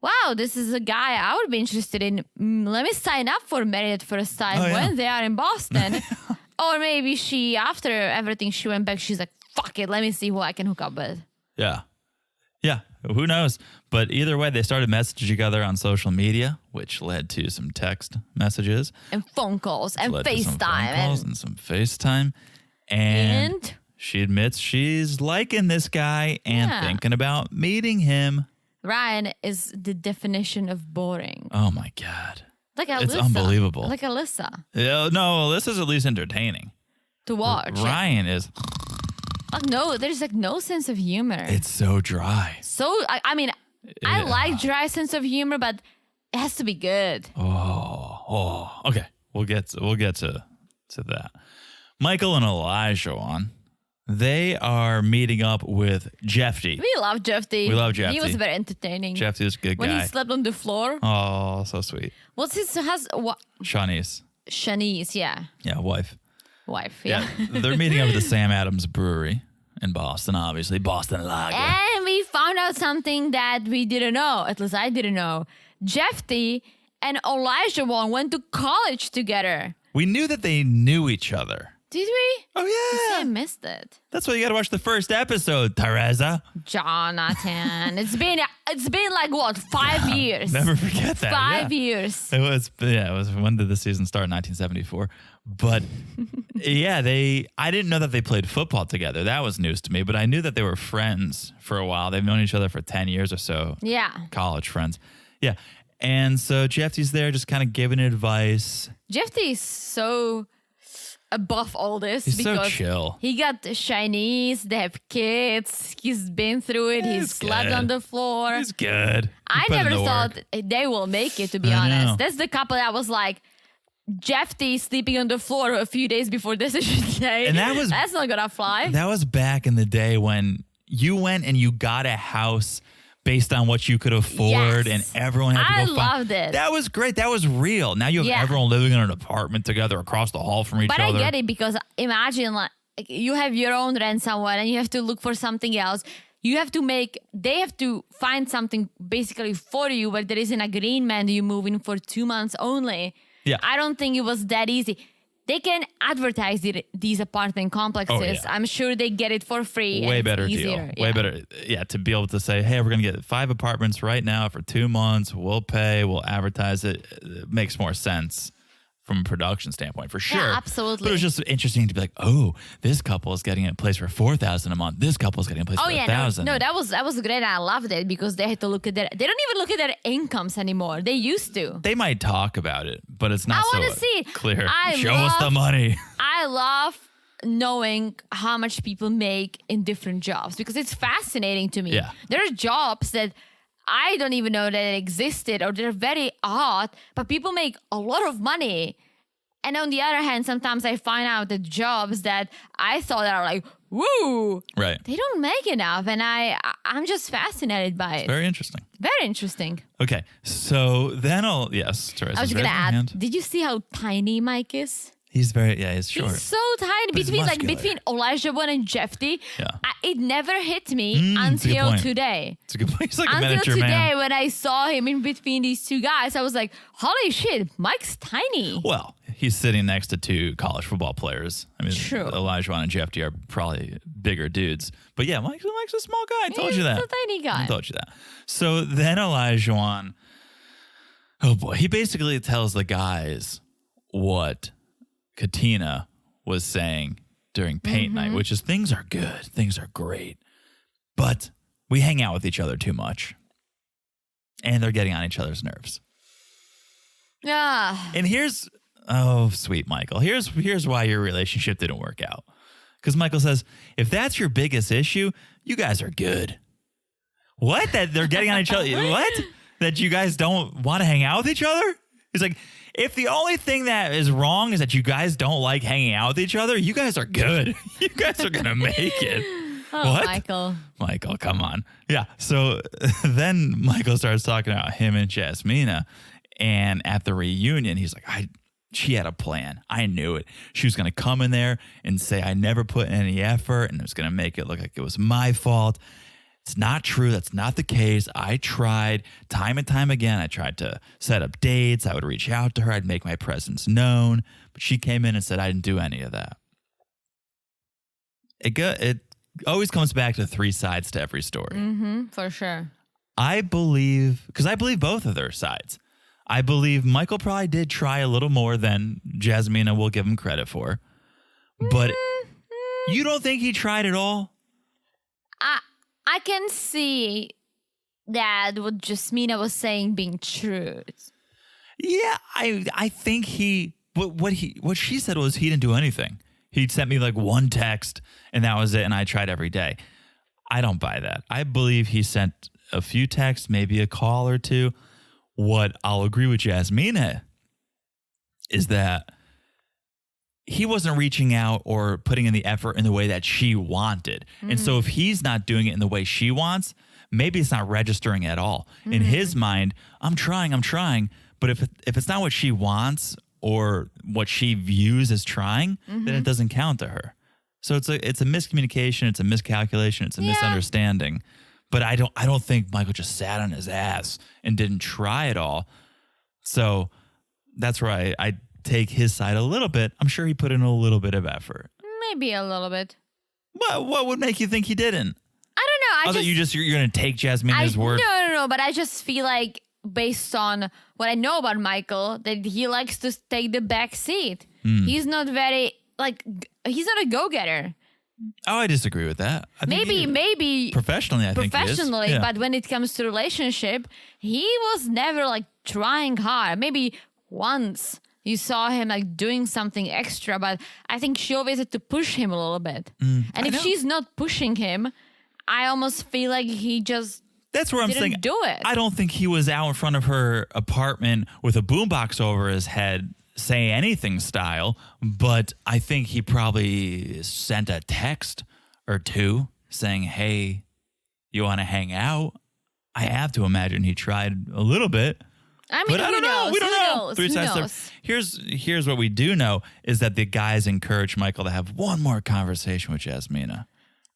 wow, this is a guy I would be interested in. Let me sign up for Married at First Sight when they are in Boston. Or maybe she, after everything, she went back. She's like, fuck it. Let me see who I can hook up with. Yeah. Yeah. Who knows? But either way, they started messaging each other on social media, which led to some text messages. And phone calls and FaceTime. And some FaceTime. And she admits she's liking this guy and thinking about meeting him. Ryan is the definition of boring. Oh, my God. Like Alyssa. It's unbelievable. Like Alyssa. Yeah, no, Alyssa's at least entertaining. To watch. Ryan is... Like, no, there's like no sense of humor. It's so dry. I mean, I like dry sense of humor, but it has to be good. Okay. We'll get to that. Michael and Elijah on. They are meeting up with Jeffy. We love Jeffy. He was very entertaining. Jeffy is a good guy. When he slept on the floor. Oh, so sweet. What's his Shanice. Shanice, yeah. Yeah, wife. Yeah. They're meeting up at the Sam Adams Brewery in Boston, obviously. Boston Lager. And we found out something that we didn't know. At least I didn't know. Jeffy and Elijah went to college together. We knew that they knew each other. Did we? Oh, yeah. I missed it. That's why you got to watch the first episode, Teresa. Jonathan. It's been like, what, 5 years? Never forget that. 5 years. It was, when did the season start? 1974. But I didn't know that they played football together. That was news to me. But I knew that they were friends for a while. They've known each other for 10 years or so. Yeah. College friends. Yeah. And so Jeffy's there just kind of giving advice. Jeffy's so above all this. He's because so chill. He got Chinese, they have kids, he's been through it, he's slept on the floor. He's good. I never thought they will make it, to be honest. That's the couple that was like, Jeffy sleeping on the floor a few days before decision day. And that's not gonna fly. That was back in the day when you went and you got a house based on what you could afford, and everyone had to go loved it. That was great. That was real. Now you have everyone living in an apartment together across the hall from each other. But I get it, because imagine like you have your own rent somewhere and you have to look for something else. They have to find something basically for you where there is an agreement you move in for 2 months only. Yeah. I don't think it was that easy. They can advertise these apartment complexes. Oh, yeah. I'm sure they get it for free. Way and better it's deal. easier. Way better. Yeah, to be able to say, hey, we're going to get 5 apartments right now for 2 months. We'll pay. We'll advertise it. It makes more sense from a production standpoint, for sure. Yeah, absolutely. But it was just interesting to be like, oh, this couple is getting a place for $4,000 a month. This couple is getting a place for $1,000. No, that was great. I loved it because they had to look at they don't even look at their incomes anymore. They used to. They might talk about it, but it's not I so want to see it. clear. Show us the money. I love knowing how much people make in different jobs because it's fascinating to me. Yeah. There are jobs that I don't even know that it existed, or they're very odd, but people make a lot of money. And on the other hand, sometimes I find out that jobs that I thought are like, woo, Right. they don't make enough. And I'm just fascinated by it. Very interesting. Very interesting. Okay, so then yes, Therese I was is going to raising her add, hand. did you see how tiny Mike is? He's he's short. He's so tiny. But he's muscular. Between Elijah and Jeffy, Yeah. it never hit me that's a good until point. today. It's a good point. He's like a Until miniature today, man. when I saw him in between these two guys, I was like, holy shit, Mike's tiny. Well, he's sitting next to 2 college football players. I mean, True. Elijah and Jeffy are probably bigger dudes. But yeah, Mike's a small guy. I told you that. He's a tiny guy. I told you that. So then Elijah, oh boy, he basically tells the guys what Katina was saying during paint night, which is things are good, things are great, but we hang out with each other too much, and they're getting on each other's nerves. Yeah. And sweet Michael, here's why your relationship didn't work out. Because Michael says, if that's your biggest issue, you guys are good. What? That they're getting on each other? What? That you guys don't want to hang out with each other? He's like, if the only thing that is wrong is that you guys don't like hanging out with each other, you guys are good. You guys are going to make it. Oh, What? Michael, come on. Yeah. So then Michael starts talking about him and Jasmina. And at the reunion, he's like, she had a plan. I knew it. She was going to come in there and say, I never put in any effort, and it was going to make it look like it was my fault. It's not true. That's not the case. I tried time and time again. I tried to set up dates. I would reach out to her. I'd make my presence known. But she came in and said, I didn't do any of that. It always comes back to 3 sides to every story. Mm-hmm, for sure. I believe both of their sides. I believe Michael probably did try a little more than Jasmina will give him credit for. But you don't think he tried at all? I can see that what Jasmina was saying being true. Yeah, I think what she said was he didn't do anything. He sent me like 1 text and that was it, and I tried every day. I don't buy that. I believe he sent a few texts, maybe a call or 2. What I'll agree with Jasmina is that he wasn't reaching out or putting in the effort in the way that she wanted. And so if he's not doing it in the way she wants, maybe it's not registering at all. In his mind, I'm trying. But if it's not what she wants or what she views as trying, then it doesn't count to her. So it's a miscommunication. It's a miscalculation. It's a misunderstanding. But I don't think Michael just sat on his ass and didn't try at all. So that's where I take his side a little bit. I'm sure he put in a little bit of effort. Maybe a little bit. What would make you think he didn't? I don't know. You're going to take Jasmina's word? No. But I just feel like based on what I know about Michael, that he likes to take the back seat. He's not very, he's not a go-getter. Oh, I disagree with that. Maybe professionally, I think he is. Yeah. But when it comes to relationship, he was never trying hard. Maybe once you saw him doing something extra, but I think she always had to push him a little bit. And if she's not pushing him, I almost feel like he just that's where I'm saying do it. I don't think he was out in front of her apartment with a boombox over his head say anything style, but I think he probably sent a text or two saying, hey, you want to hang out? I have to imagine he tried a little bit. I mean, But I don't know. We don't know. Who sides there. knows? Here's what we do know is that the guys encourage Michael to have one more conversation with Jasmina.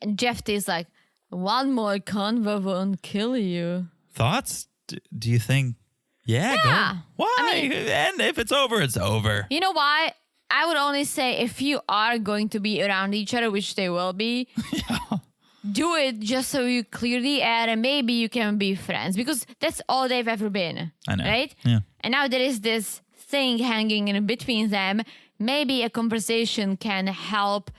And Jeffy's like, one more convo won't kill you. Thoughts? Do you think? Yeah. Yeah. Go. Why? I mean- and if it's over, it's over. You know why? I would only say if you are going to be around each other, which they will be, do it just so you clear the air and maybe you can be friends because that's all they've ever been. I know. Right? Yeah. And now there is this thing hanging in between them. Maybe a conversation can help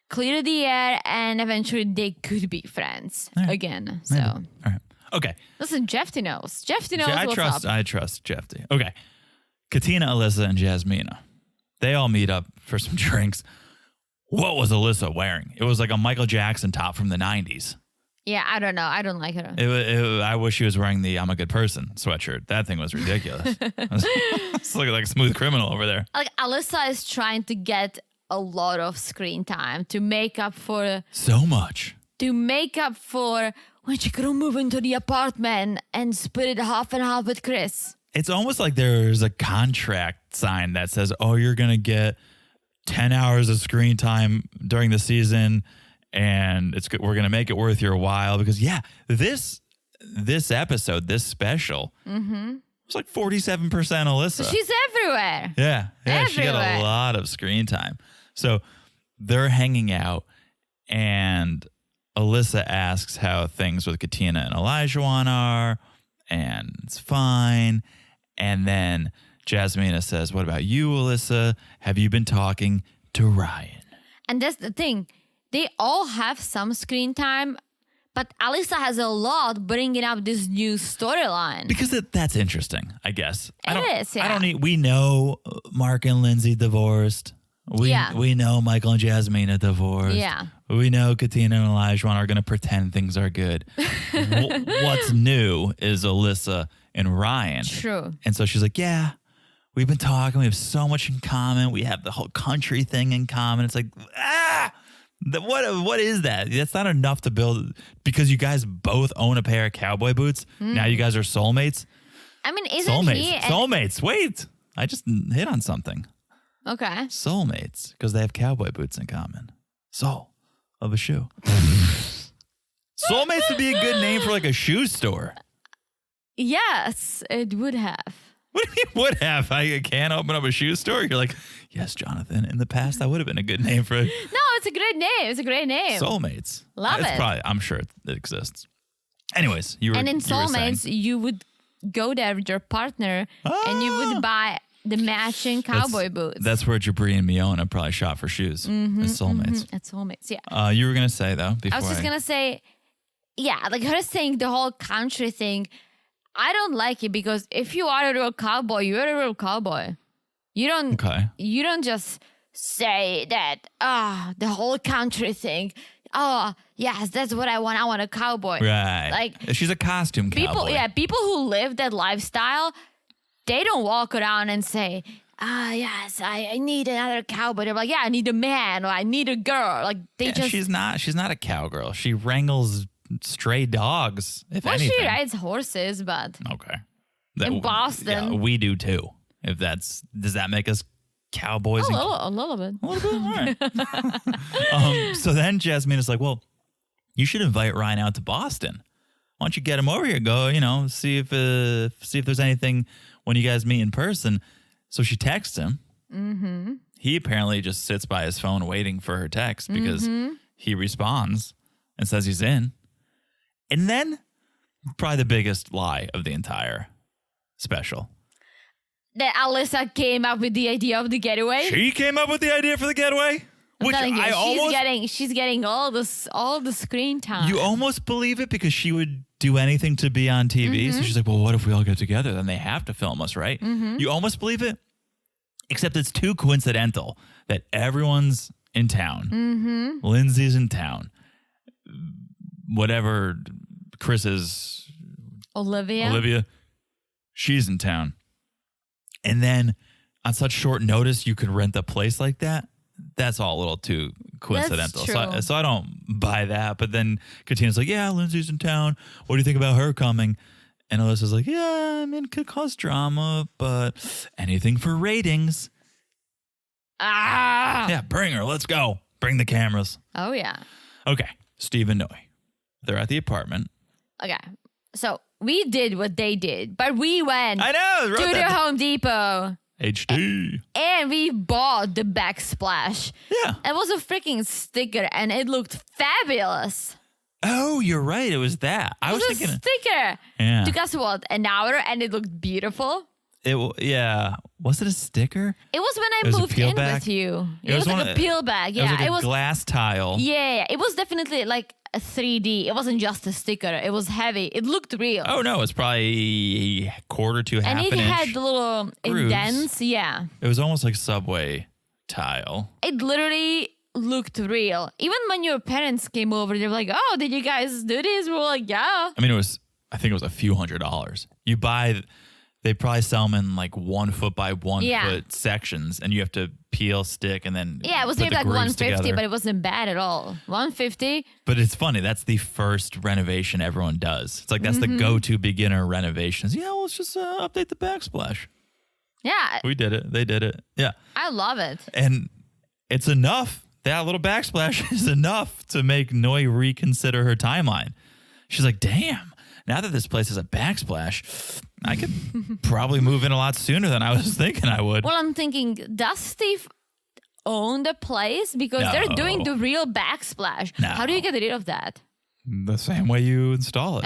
clear the air and eventually they could be friends again. So, All right. Okay. listen, Jeffy knows. Jeffy knows I what's up. I trust Jeffy. Okay. Katina, Alyssa, and Jasmina. They all meet up for some drinks. What was Alyssa wearing? It was like a Michael Jackson top from the 90s. Yeah, I don't know. I don't like her. I wish she was wearing the I'm a good person sweatshirt. That thing was ridiculous. It's looking like a smooth criminal over there. Like Alyssa is trying to get a lot of screen time to make up for So much. when she couldn't move into the apartment and split it half and half with Chris. It's almost like there's a contract sign that says, oh, you're going to get 10 hours of screen time during the season and we're going to make it worth your while because this episode, this special was like 47% Alyssa. She's everywhere. Yeah, she got a Everywhere. lot of screen time. So they're hanging out and Alyssa asks how things with Katina and Elijah are and it's fine. And then Jasmina says, what about you, Alyssa? Have you been talking to Ryan? And that's the thing. They all have some screen time, but Alyssa has a lot bringing up this new storyline. Because that's interesting, I guess. It is, yeah. We know Mark and Lindsay divorced. We know Michael and Jasmina divorced. Yeah. We know Katina and Elijah are going to pretend things are good. What's new is Alyssa and Ryan. True. And so she's like, yeah, we've been talking. We have so much in common. We have the whole country thing in common. It's like, what is that? That's not enough to build because you guys both own a pair of cowboy boots. Now you guys are soulmates. I mean, isn't Soulmates. he? Soulmates. Wait, I just hit on something. Okay. Soulmates because they have cowboy boots in common. Soul of a shoe. Soulmates would be a good name for like a shoe store. Yes, it would have. What do you mean would have? I can't open up a shoe store? You're like, yes, Jonathan. In the past, that would have been a good name for No, it's a great name. It's a great name. Soulmates. Love It's it. Probably, I'm sure it exists. Anyways, you were And in you were saying- Soulmates, you would go there with your partner and you would buy the matching cowboy boots. That's where Jabri and Miona probably shop for shoes. It's Soulmates. At Soulmates, yeah. You were going to say, though, before I was just going to say, yeah, like her saying the whole country thing, I don't like it because if you are a real cowboy, you're a real cowboy. You don't just say that, the whole country thing. Oh, yes, that's what I want. I want a cowboy. Right. Like she's a costume cowboy. People who live that lifestyle, they don't walk around and say, yes, I need another cowboy. They're like, yeah, I need a man or I need a girl. Like She's not a cowgirl. She wrangles stray dogs, if anything. She rides horses, but Okay. in Boston. Yeah, we do too. Does that make us cowboys? a little bit. A little bit, all right. So then Jasmina's like, well, you should invite Ryan out to Boston. Why don't you get him over here? Go, see if there's anything when you guys meet in person. So she texts him. Mm-hmm. He apparently just sits by his phone waiting for her text because he responds and says he's in. And then probably the biggest lie of the entire special. That Alyssa came up with the idea of the getaway. She came up with the idea for the getaway? Which I'm telling you, I almost... she's getting all the screen time. You almost believe it because she would do anything to be on TV. So she's like, well, what if we all get together? Then they have to film us, right? You almost believe it, except it's too coincidental that everyone's in town. Lindsay's in town. Whatever Chris's... Olivia, she's in town. And then on such short notice you could rent a place like that. That's all a little too coincidental. That's So I don't buy that. But then Katina's like, yeah, Lindsay's in town. What do you think about her coming? And Alyssa's like, yeah, I mean, it could cause drama, but anything for ratings. Yeah, bring her. Let's go. Bring the cameras. Oh, yeah. Okay. Steve and Noi. They're at the apartment. Okay. So we did what they did, but we went I know. to the Home Depot. HD. And we bought the backsplash. Yeah. It was a freaking sticker and it looked fabulous. Oh, you're right. It was that. I was It was thinking. a sticker. Yeah. Took us, what, an hour and it looked beautiful. Yeah. Was it a sticker? It was when It I was a moved peel in back? with you. It It was was one like of- a peel bag. It was Yeah, like a glass tile. Yeah, it was definitely like a 3D. It wasn't just a sticker. It was heavy. It looked real. Oh, no. It's probably a quarter to half and it an had inch. the little grooves. indents. Yeah. It was almost like subway tile. It literally looked real. Even when your parents came over, they were like, oh, did you guys do this? We were like, yeah. I mean, I think it was a few $100s. You buy, they probably sell them in like 1 foot by 1 Yeah. foot sections, and you have to peel, stick, and then Yeah, it was put maybe the like grooves 150, together. but it wasn't bad at all. 150. But it's funny. That's the first renovation everyone does. It's like that's Mm-hmm. the go-to beginner renovations. Yeah, well, let's just update the backsplash. Yeah, We did it. They did it. Yeah. I love it. And it's enough. That little backsplash is enough to make Noi reconsider her timeline. She's like, damn, now that this place has a backsplash, I could probably move in a lot sooner than I was thinking I would. Well, I'm thinking, does Steve own the place? Because they're doing No. the real backsplash. No. How do you get rid of that? The same way you install it.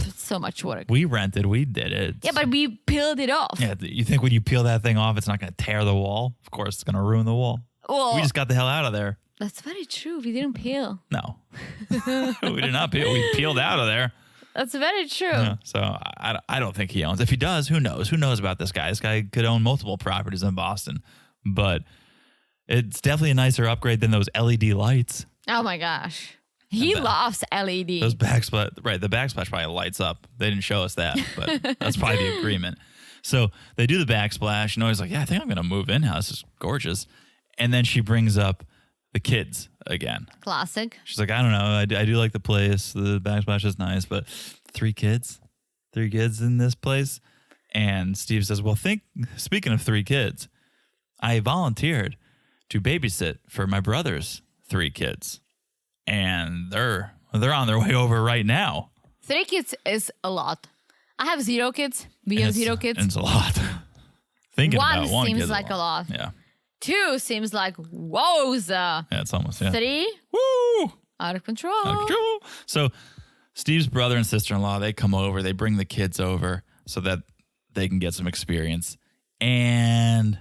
It's so much work. We rented. We did it. Yeah, but we peeled it off. Yeah, you think when you peel that thing off, it's not going to tear the wall? Of course, it's going to ruin the wall. Well, We just got the hell out of there. that's very true. We didn't peel. No. We did not peel. We peeled out of there. That's very true. Yeah, so I don't think he owns. If he does, who knows? Who knows about this guy? This guy could own multiple properties in Boston. But it's definitely a nicer upgrade than those LED lights. Oh my gosh. He loves LED. Those backsplash, right? The backsplash probably lights up. They didn't show us that, but that's probably the agreement. So they do the backsplash, and Noi's like, "Yeah, I think I'm going to move in now. This is gorgeous." And then she brings up the kids again. Classic. She's like, "I don't know. I do like the place. The backsplash is nice, but 3 kids in this place." And Steve says, "Well, speaking of 3 kids, I volunteered to babysit for my brother's 3 kids." And they're on their way over right now. 3 kids is a lot. I have 0 kids. We have 0 kids. It's a lot. Thinking One about one seems kid's like a lot. Yeah. 2 seems like wowza. Yeah, it's almost, yeah. 3 Woo! out of control. Out of control. So Steve's brother and sister-in-law, they come over. They bring the kids over so that they can get some experience. And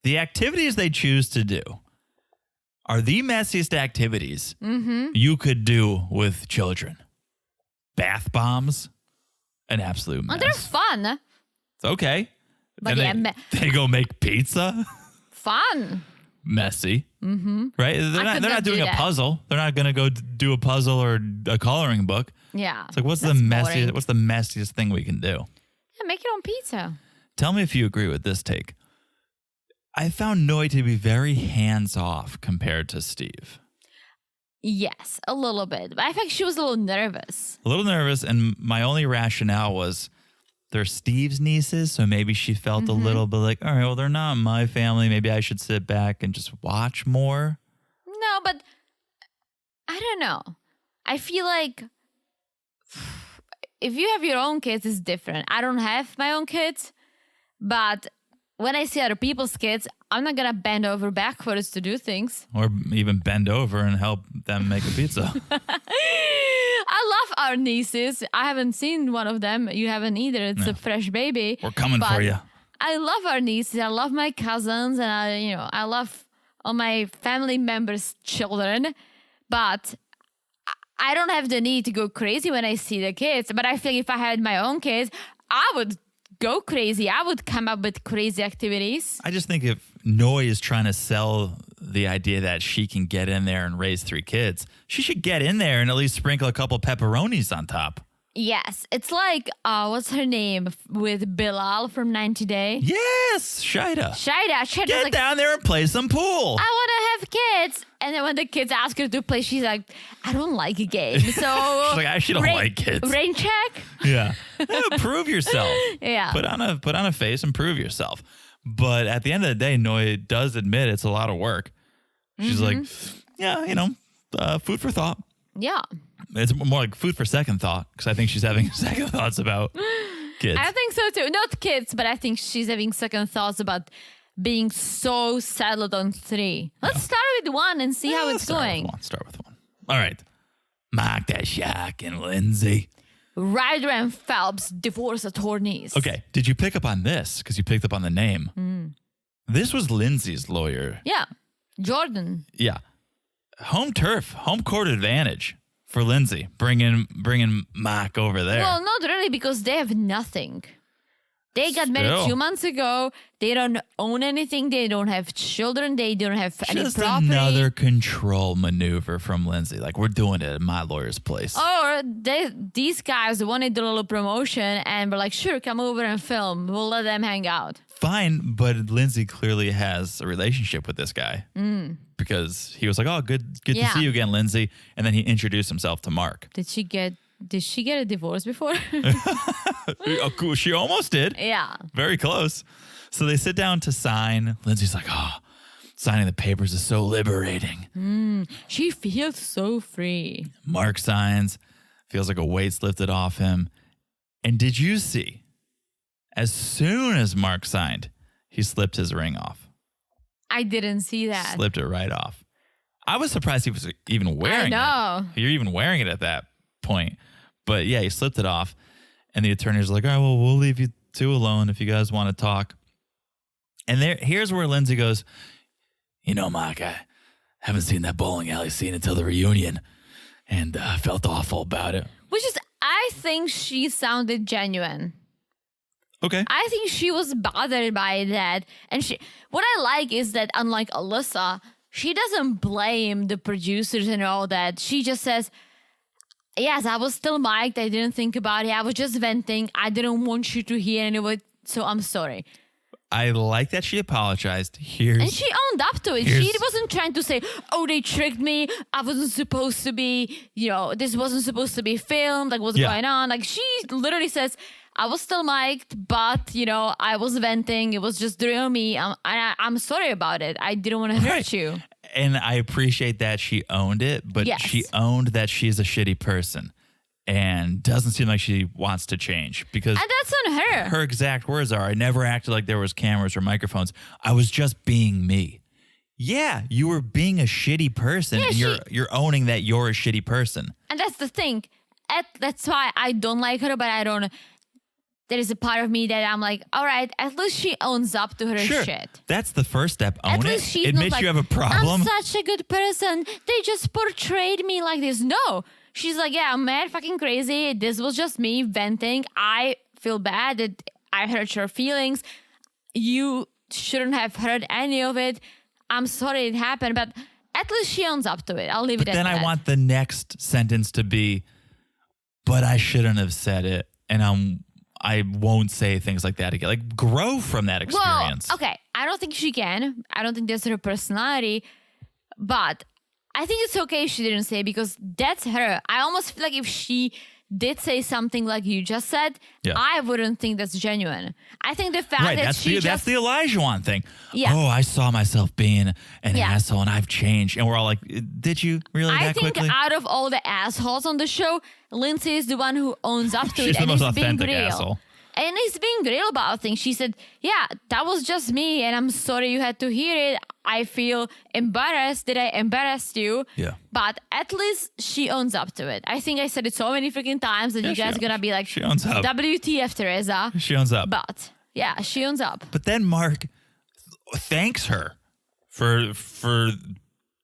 the activities they choose to do are the messiest activities you could do with children. Bath bombs, an absolute mess. And they're fun. It's okay. But Then yeah, they go make pizza. Fun. Messy. Mm-hmm. Right? They're I not could not doing do a that. puzzle. They're not going to go do a puzzle or a coloring book. Yeah. It's like, what's That's the boring. messiest thing we can do? Yeah, make your own pizza. Tell me if you agree with this take. I found Noi to be very hands-off compared to Steve. Yes, a little bit. But I think she was a little nervous. A little nervous, and my only rationale was they're Steve's nieces, so maybe she felt a little bit like, all right, well, they're not my family. Maybe I should sit back and just watch more. No, but I don't know. I feel like if you have your own kids, it's different. I don't have my own kids, but when I see other people's kids, I'm not going to bend over backwards to do things. Or even bend over and help them make a pizza. I love our nieces. I haven't seen one of them. You haven't either. It's a fresh baby. We're coming But for you. I love our nieces. I love my cousins, and I love all my family members' children. But I don't have the need to go crazy when I see the kids. But I feel if I had my own kids, I would go crazy. I would come up with crazy activities. I just think if Noi is trying to sell the idea that she can get in there and raise 3 kids, she should get in there and at least sprinkle a couple pepperonis on top. Yes, it's like what's her name with Bilal from 90 Day? Yes, Shida. Shida Get like, down there and play some pool. I want to have kids. And then when the kids ask her to play, she's like, I don't like a game. So She's like, I actually don't like kids. Rain check? Yeah. Prove yourself. Yeah. Put on a face and prove yourself. But at the end of the day, Noi does admit it's a lot of work. She's like, yeah, food for thought. Yeah. It's more like food for second thought because I think she's having second thoughts about kids. I think so too. Not kids, but I think she's having second thoughts about being so settled on 3. Let's start with 1 and see how it's going. Start with one. All right. Mark that Shaq and Lindsay. Ryder and Phelps, divorce attorneys. Okay. Did you pick up on this? Because you picked up on the name. This was Lindsay's lawyer. Yeah. Jordan. Yeah. Home turf, home court advantage for Lindsay, bringing Mark over there. Well, not really, because they have nothing. They got married 2 months ago. They don't own anything. They don't have children. They don't have any Just property. another control maneuver from Lindsay. Like, we're doing it at my lawyer's place. Or these guys wanted a little promotion and were like, sure, come over and film. We'll let them hang out. Fine, but Lindsay clearly has a relationship with this guy because he was like, "Oh, good to see you again, Lindsay," and then he introduced himself to Mark. Did she get a divorce before? Oh, cool. She almost did. Yeah. Very close. So they sit down to sign. Lindsay's like, "Oh, signing the papers is so liberating." She feels so free. Mark signs, feels like a weight's lifted off him. And did you see? As soon as Mark signed, he slipped his ring off. I didn't see that. Slipped it right off. I was surprised he was even wearing it. I know. You're even wearing it at that point. But yeah, he slipped it off. And the attorney's like, all right, well, we'll leave you two alone if you guys want to talk. And here's where Lindsay goes, Mark, I haven't seen that bowling alley scene until the reunion. And I felt awful about it. Which is, I think she sounded genuine. Okay. I think she was bothered by that. And what I like is that unlike Alyssa, she doesn't blame the producers and all that. She just says, yes, I was still mic'd. I didn't think about it. I was just venting. I didn't want you to hear any of it. So I'm sorry. I like that she apologized. And she owned up to it. She wasn't trying to say, oh, they tricked me. I wasn't supposed to be, this wasn't supposed to be filmed. Like, what's going on? Like, she literally says, I was still mic'd, but, I was venting. It was just real me. I'm sorry about it. I didn't want to hurt you. And I appreciate that she owned it, but she owned that she's a shitty person and doesn't seem like she wants to change because... And that's on her. Her exact words are, I never acted like there was cameras or microphones. I was just being me. Yeah, you were being a shitty person and you're owning that you're a shitty person. And that's the thing. That's why I don't like her, but I don't... There is a part of me that I'm like, all right, at least she owns up to her shit. That's the first step. Own it. She's Admit like, you have a problem. I'm such a good person. They just portrayed me like this. No. She's like, yeah, I'm mad fucking crazy. This was just me venting. I feel bad that I hurt your feelings. You shouldn't have heard any of it. I'm sorry it happened, but at least she owns up to it. I'll leave it at that. Then I want the next sentence to be, but I shouldn't have said it. And I won't say things like that again. Like, grow from that experience. Well, okay. I don't think she can. I don't think that's her personality. But I think it's okay she didn't say it because that's her. I almost feel like if she did say something like you just said, I wouldn't think that's genuine. I think the fact that that's the Elijah one thing. Yeah. Oh, I saw myself being an asshole and I've changed. And we're all like, did you really that quickly? I think out of all the assholes on the show, Lindsay is the one who owns up to it. She's the most authentic being real. asshole. And he's being real about things. She said, yeah, that was just me. And I'm sorry you had to hear it. I feel embarrassed that I embarrassed you. Yeah. But at least she owns up to it. I think I said it so many freaking times that you guys are going to be like, she owns up. WTF, Teresa. She owns up. But yeah, she owns up. But then Mark thanks her for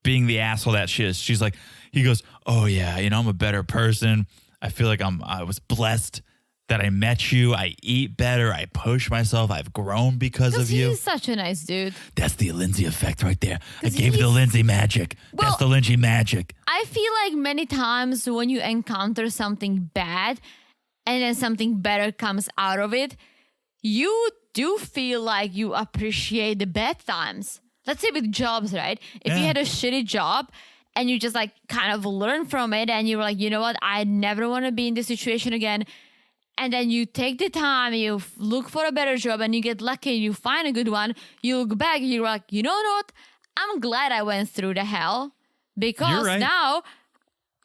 being the asshole that she is. She's like, he goes, oh yeah, I'm a better person. I feel like I was blessed that I met you. I eat better. I push myself. I've grown because of you. He's such a nice dude. That's the Lindsay effect right there. I gave you the Lindsay magic. That's the Lindsay magic. I feel like many times when you encounter something bad, and then something better comes out of it, you do feel like you appreciate the bad times. Let's say with jobs, right? If you had a shitty job and you just like kind of learn from it and you were like, you know what, I never want to be in this situation again. And then you take the time, you look for a better job and you get lucky, you find a good one. You look back, you're like, you know what? I'm glad I went through the hell because now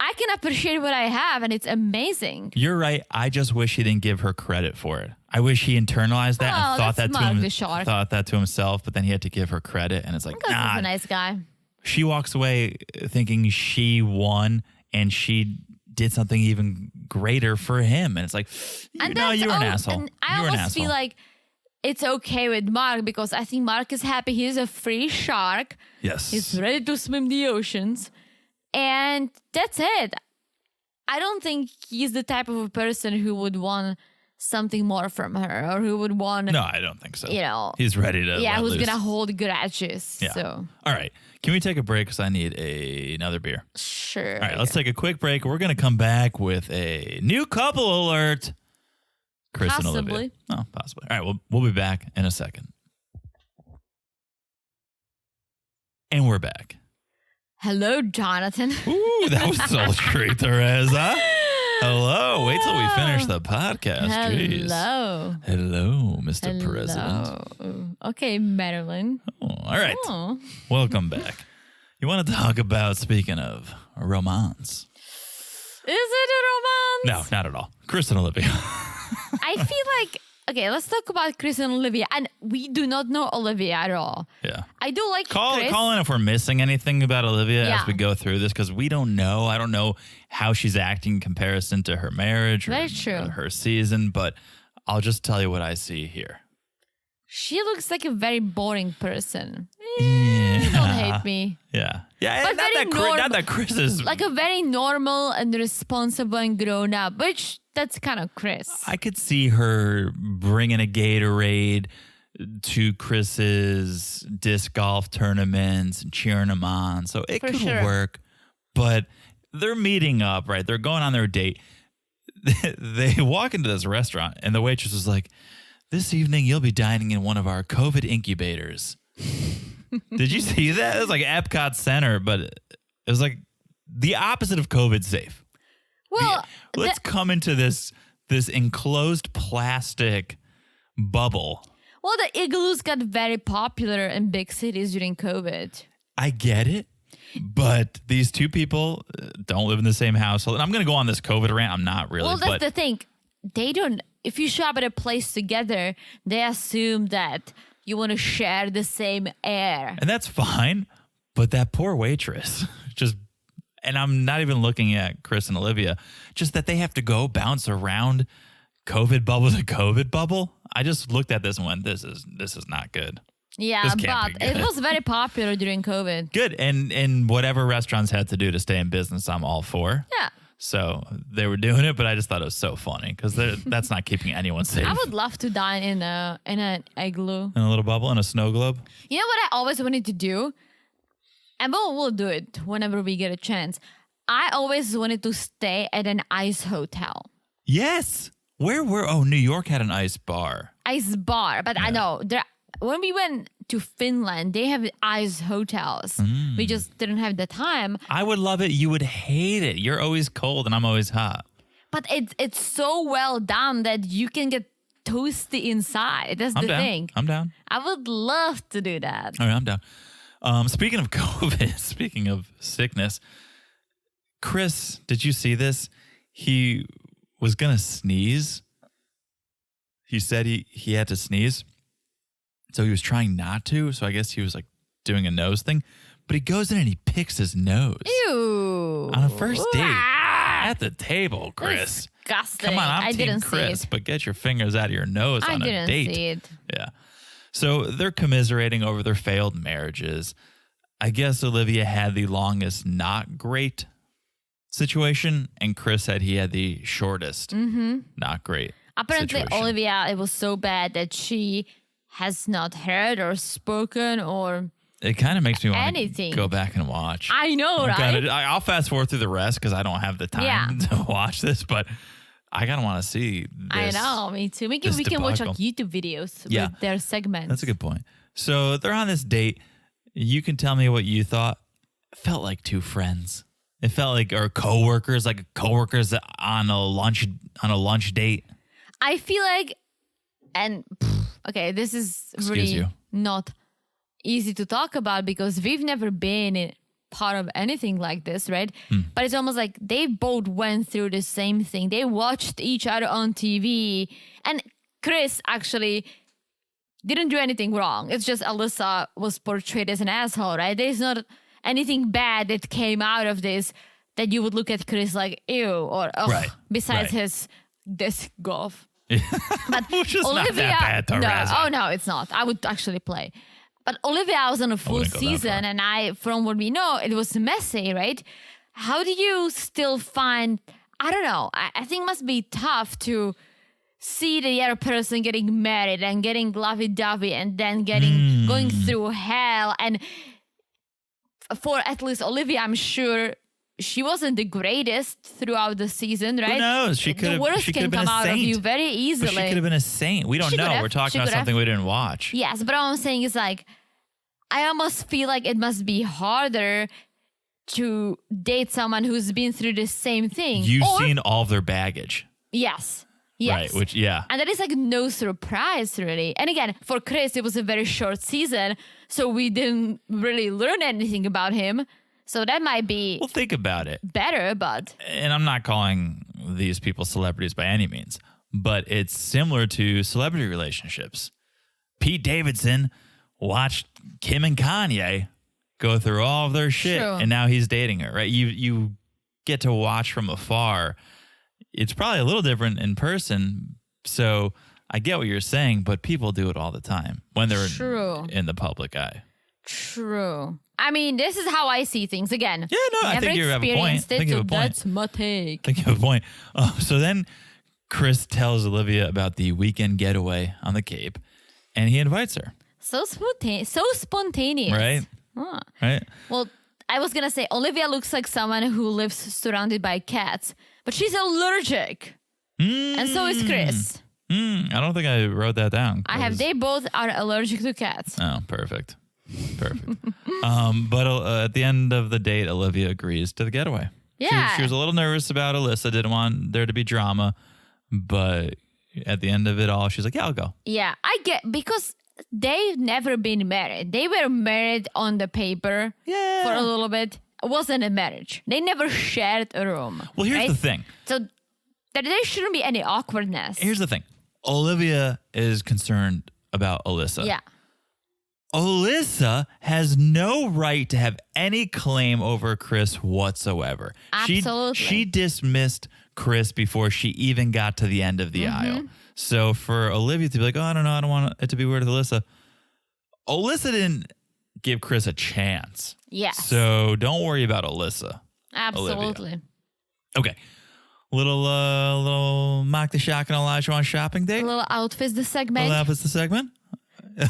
I can appreciate what I have and it's amazing. You're right. I just wish he didn't give her credit for it. I wish he internalized that and thought that to himself, but then he had to give her credit and it's like, because he's a nice guy. She walks away thinking she won and she did something even greater for him. And it's like, no, you're an asshole. And I almost feel like it's okay with Mark because I think Mark is happy. He's a free shark. Yes. He's ready to swim the oceans. And that's it. I don't think he's the type of a person who would want something more from her or who would want... No, I don't think so. You know. He's ready to who's going to hold grudges. Yeah. So. All right. Can we take a break because I need another beer? Sure. All right, let's take a quick break. We're going to come back with a new couple alert. Chris and Olivia. Oh, possibly. All right, we'll be back in a second. And we're back. Hello, Jonathan. Ooh, that was sultry, Therese, huh? Hello. Wait till we finish the podcast. Hello. Jeez. Hello, Mr. President. Okay, Madeline. Oh, all right. Oh. Welcome back. You want to talk about, speaking of romance. Is it a romance? No, not at all. Chris and Olivia. I feel like, okay, let's talk about Chris and Olivia. And we do not know Olivia at all. Yeah. I do like Chris. Call in if we're missing anything about Olivia as we go through this, because we don't know. I don't know how she's acting in comparison to her marriage or her season, but I'll just tell you what I see here. She looks like a very boring person. Yeah. Don't hate me. Yeah. Yeah, but not that Chris is... Like a very normal and responsible and grown up, which that's kind of Chris. I could see her bringing a Gatorade to Chris's disc golf tournaments and cheering him on. So it could work. But they're meeting up, right? They're going on their date. They walk into this restaurant and the waitress is like, "This evening you'll be dining in one of our COVID incubators." Did you see that? It was like Epcot Center, but it was like the opposite of COVID safe. Well, let's come into this enclosed plastic bubble. Well, the igloos got very popular in big cities during COVID. I get it, but these two people don't live in the same household. And I'm going to go on this COVID rant. I'm not really. Well, that's the thing. They don't. If you shop at a place together, they assume that you want to share the same air. And that's fine. But that poor waitress just, and I'm not even looking at Chris and Olivia, just that they have to go bounce around COVID bubble to COVID bubble. I just looked at this and went, this is not good. Yeah, but it was very popular during COVID. Good. And whatever restaurants had to do to stay in business, I'm all for. Yeah. So they were doing it, but I just thought it was so funny because that's not keeping anyone safe. I would love to dine in an igloo. In a little bubble, in a snow globe? You know what I always wanted to do? And we'll do it whenever we get a chance. I always wanted to stay at an ice hotel. Yes. Where were... Oh, New York had an ice bar. Ice bar. But I know. When we went to Finland, they have ice hotels. We just didn't have the time. I would love it. You would hate it. You're always cold and I'm always hot. But it's so well done that you can get toasty inside. That's the thing. I'm down. I would love to do that. All right, I'm down. Speaking of COVID, speaking of sickness, Chris, did you see this? He was going to sneeze. He said he had to sneeze. So he was trying not to. So I guess he was like doing a nose thing. But he goes in and he picks his nose. Ew. On a first date. At the table, Chris. Disgusting. Come on, I'm Team didn't Chris, see it. but get your fingers out of your nose on a date. I didn't see it. Yeah. So they're commiserating over their failed marriages. I guess Olivia had the longest not great situation, and Chris said he had the shortest not great Apparently, situation. Olivia, it was so bad that she has not heard or spoken or it kind of makes me want anything. to go back and watch. I know, right? I'll fast forward through the rest because I don't have the time to watch this, but I kind of want to see this. I know, me too. We can watch like debacle. YouTube videos Yeah. with their segments. That's a good point. So they're on this date. You can tell me what you thought. It felt like two friends. It felt like or coworkers, like coworkers on a lunch date. I feel like, and okay, this is Excuse really you. not easy to talk about because we've never been in part of anything like this, right? But it's almost like they both went through the same thing. They watched each other on TV, and Chris actually didn't do anything wrong. It's just Alyssa was portrayed as an asshole, right? There's not anything bad that came out of this that you would look at Chris like, ew, or ugh, Right, besides right. his disc golf. Which is not that bad to no, razz oh on. no, it's not. I would actually play. But Olivia was on a full wouldn't go that season, far. and from what we know, it was messy, right? How do you still find? I don't know. I think it must be tough to see the other person getting married and getting lovey-dovey, and then going through hell. And for at least Olivia, I'm sure she wasn't the greatest throughout the season, right? Who knows? She The worst could can have been come a out of saint. you very But easily. she could have been a saint. We don't She could know. have. We're talking She about could have. something we didn't watch. Yes, but all I'm saying is like, I almost feel like it must be harder to date someone who's been through the same thing. You've Or- seen all of their baggage. Yes. Yes. Right, which, yeah. And that is like no surprise, really. And again, for Chris, it was a very short season, so we didn't really learn anything about him. So that might be Well, think about it. better, but And I'm not calling these people celebrities by any means, but it's similar to celebrity relationships. Pete Davidson watched Kim and Kanye go through all of their shit, True. and now he's dating her, right? You get to watch from afar. It's probably a little different in person, so I get what you're saying, but people do it all the time when they're True. in the public eye. true. I mean, this is how I see things. Again, Yeah, no, I never think you have a point. experienced I it, think you so have a point. that's my take. I think you have a point. So then Chris tells Olivia about the weekend getaway on the Cape, and he invites her, So spontaneous. right? Huh. Right? Well, I was gonna say Olivia looks like someone who lives surrounded by cats, but she's allergic, and so is Chris. I don't think I wrote that down. I have. 'cause- They both are allergic to cats. Oh, perfect. But at the end of the date, Olivia agrees to the getaway. Yeah. She was a little nervous about Alyssa, didn't want there to be drama, but at the end of it all, she's like, yeah, I'll go. Yeah, I get because they've never been married. They were married on the paper for a little bit. It wasn't a marriage. They never shared a room. Well, here's right? the thing. So there shouldn't be any awkwardness. Here's the thing. Olivia is concerned about Alyssa. Yeah. Alyssa has no right to have any claim over Chris whatsoever. Absolutely. She dismissed Chris before she even got to the end of the aisle. So for Olivia to be like, oh, I don't know, I don't want it to be weird with Alyssa. Alyssa didn't give Chris a chance. Yes. So don't worry about Alyssa. Absolutely. Okay. Little Mock the Shock and Elijah on shopping date. A little outfits the Well, segment. that was the segment.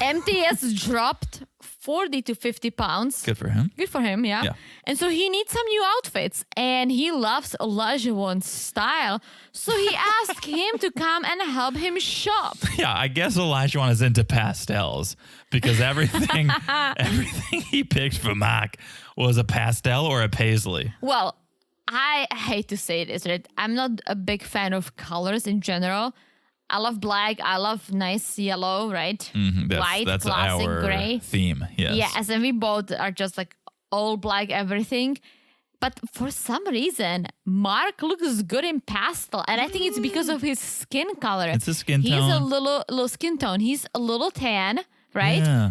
MTS dropped 40 to 50 pounds. Good for him. Good for him, yeah. Yeah. And so he needs some new outfits, and he loves Elijah Wan's style. So he asked him to come and help him shop. Yeah, I guess Elijah is into pastels because everything he picked for Mock was a pastel or a paisley. Well, I hate to say this, right? I'm not a big fan of colors in general. I love black. I love nice yellow, right? White, That's classic our gray. theme. Yes. Yes, and we both are just like all black everything. But for some reason, Mark looks good in pastel. And I think it's because of his skin color. It's a skin He's a tone. little skin tone. He's a little tan, right? Yeah.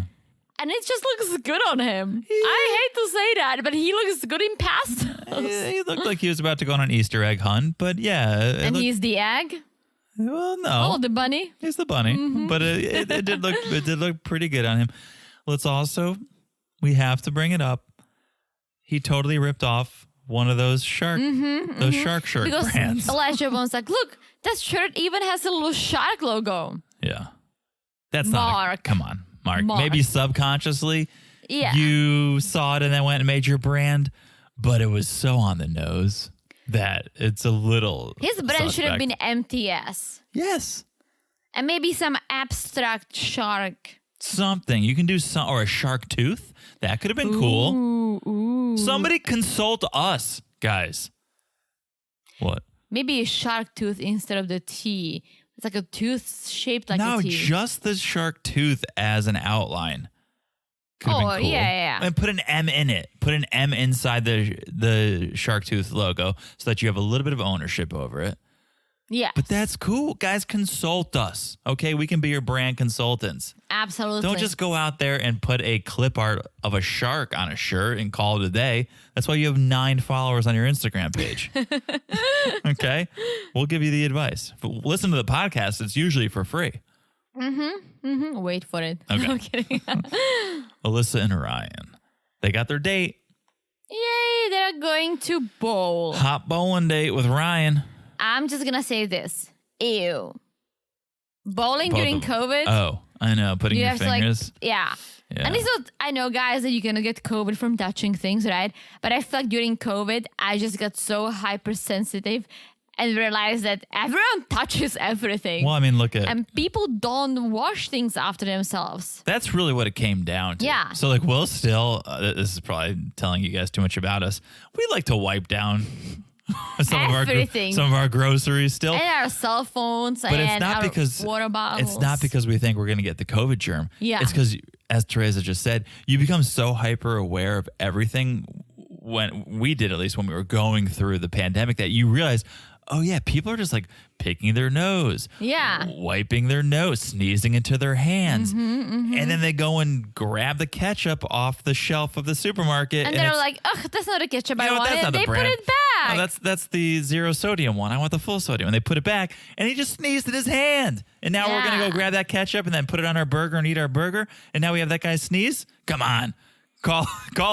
And it just looks good on him. I hate to say that, but he looks good in pastels. He looked like he was about to go on an Easter egg hunt, but yeah. And he's the egg. Well, no. Oh, the bunny. He's the bunny, but it did look pretty good on him. We have to bring it up. He totally ripped off one of those shark shirt Because brands. Elijah Wan's like, look, that shirt even has a little shark logo. Yeah, that's not. Mark. Come on, Mark. Mark. Maybe subconsciously, Yeah. you saw it and then went and made your brand, but it was so on the nose. that it's a little His brain should have suspect. been MTS. Yes. And maybe some abstract shark. Something. You can do some, or a shark tooth. That could have been cool. Ooh. Somebody consult us, guys. What? Maybe a shark tooth instead of the T. It's like a tooth shaped like No, a T. just the shark tooth as an outline. Could have been cool. yeah. And put an M in it. Put an M inside the shark tooth logo so that you have a little bit of ownership over it. Yeah. But that's cool. Guys, consult us. Okay? We can be your brand consultants. Absolutely. Don't just go out there and put a clip art of a shark on a shirt and call it a day. That's why you have 9 followers on your Instagram page. Okay? We'll give you the advice. But listen to the podcast. It's usually for free. Wait for it. Okay. I'm kidding. Alyssa and Ryan. They got their date. Yay, they're going to bowl. Hot bowling date with Ryan. I'm just going to say this. Ew. Bowling Both during of them. COVID? Oh, I know. Putting you your have fingers. to like, yeah. Yeah. And it's not, I know, guys, that you're going to get COVID from touching things, right? But I feel like during COVID, I just got so hypersensitive and realized that everyone touches everything. Well, I mean, look at. And people don't wash things after themselves. That's really what it came down to. Yeah. So, like, we'll still, this is probably telling you guys too much about us. We like to wipe down Everything. some of our groceries still. And our cell phones But and it's not our because water bottles. it's not because we think we're going to get the COVID germ. Yeah. It's because, as Teresa just said, you become so hyper aware of everything. When we did, at least when we were going through the pandemic, that you realize, oh yeah, people are just like picking their nose, Yeah. wiping their nose, sneezing into their hands, and then they go and grab the ketchup off the shelf of the supermarket, And they're it's- like, ugh, that's not a ketchup you I know what, that's wanted. not the They put brand. it back. No, that's the 0 sodium one. I want the full sodium. And they put it back, and he just sneezed in his hand. And now we're gonna Yeah. go grab that ketchup and then put it on our burger and eat our burger. And now we have that guy sneeze. Come on, call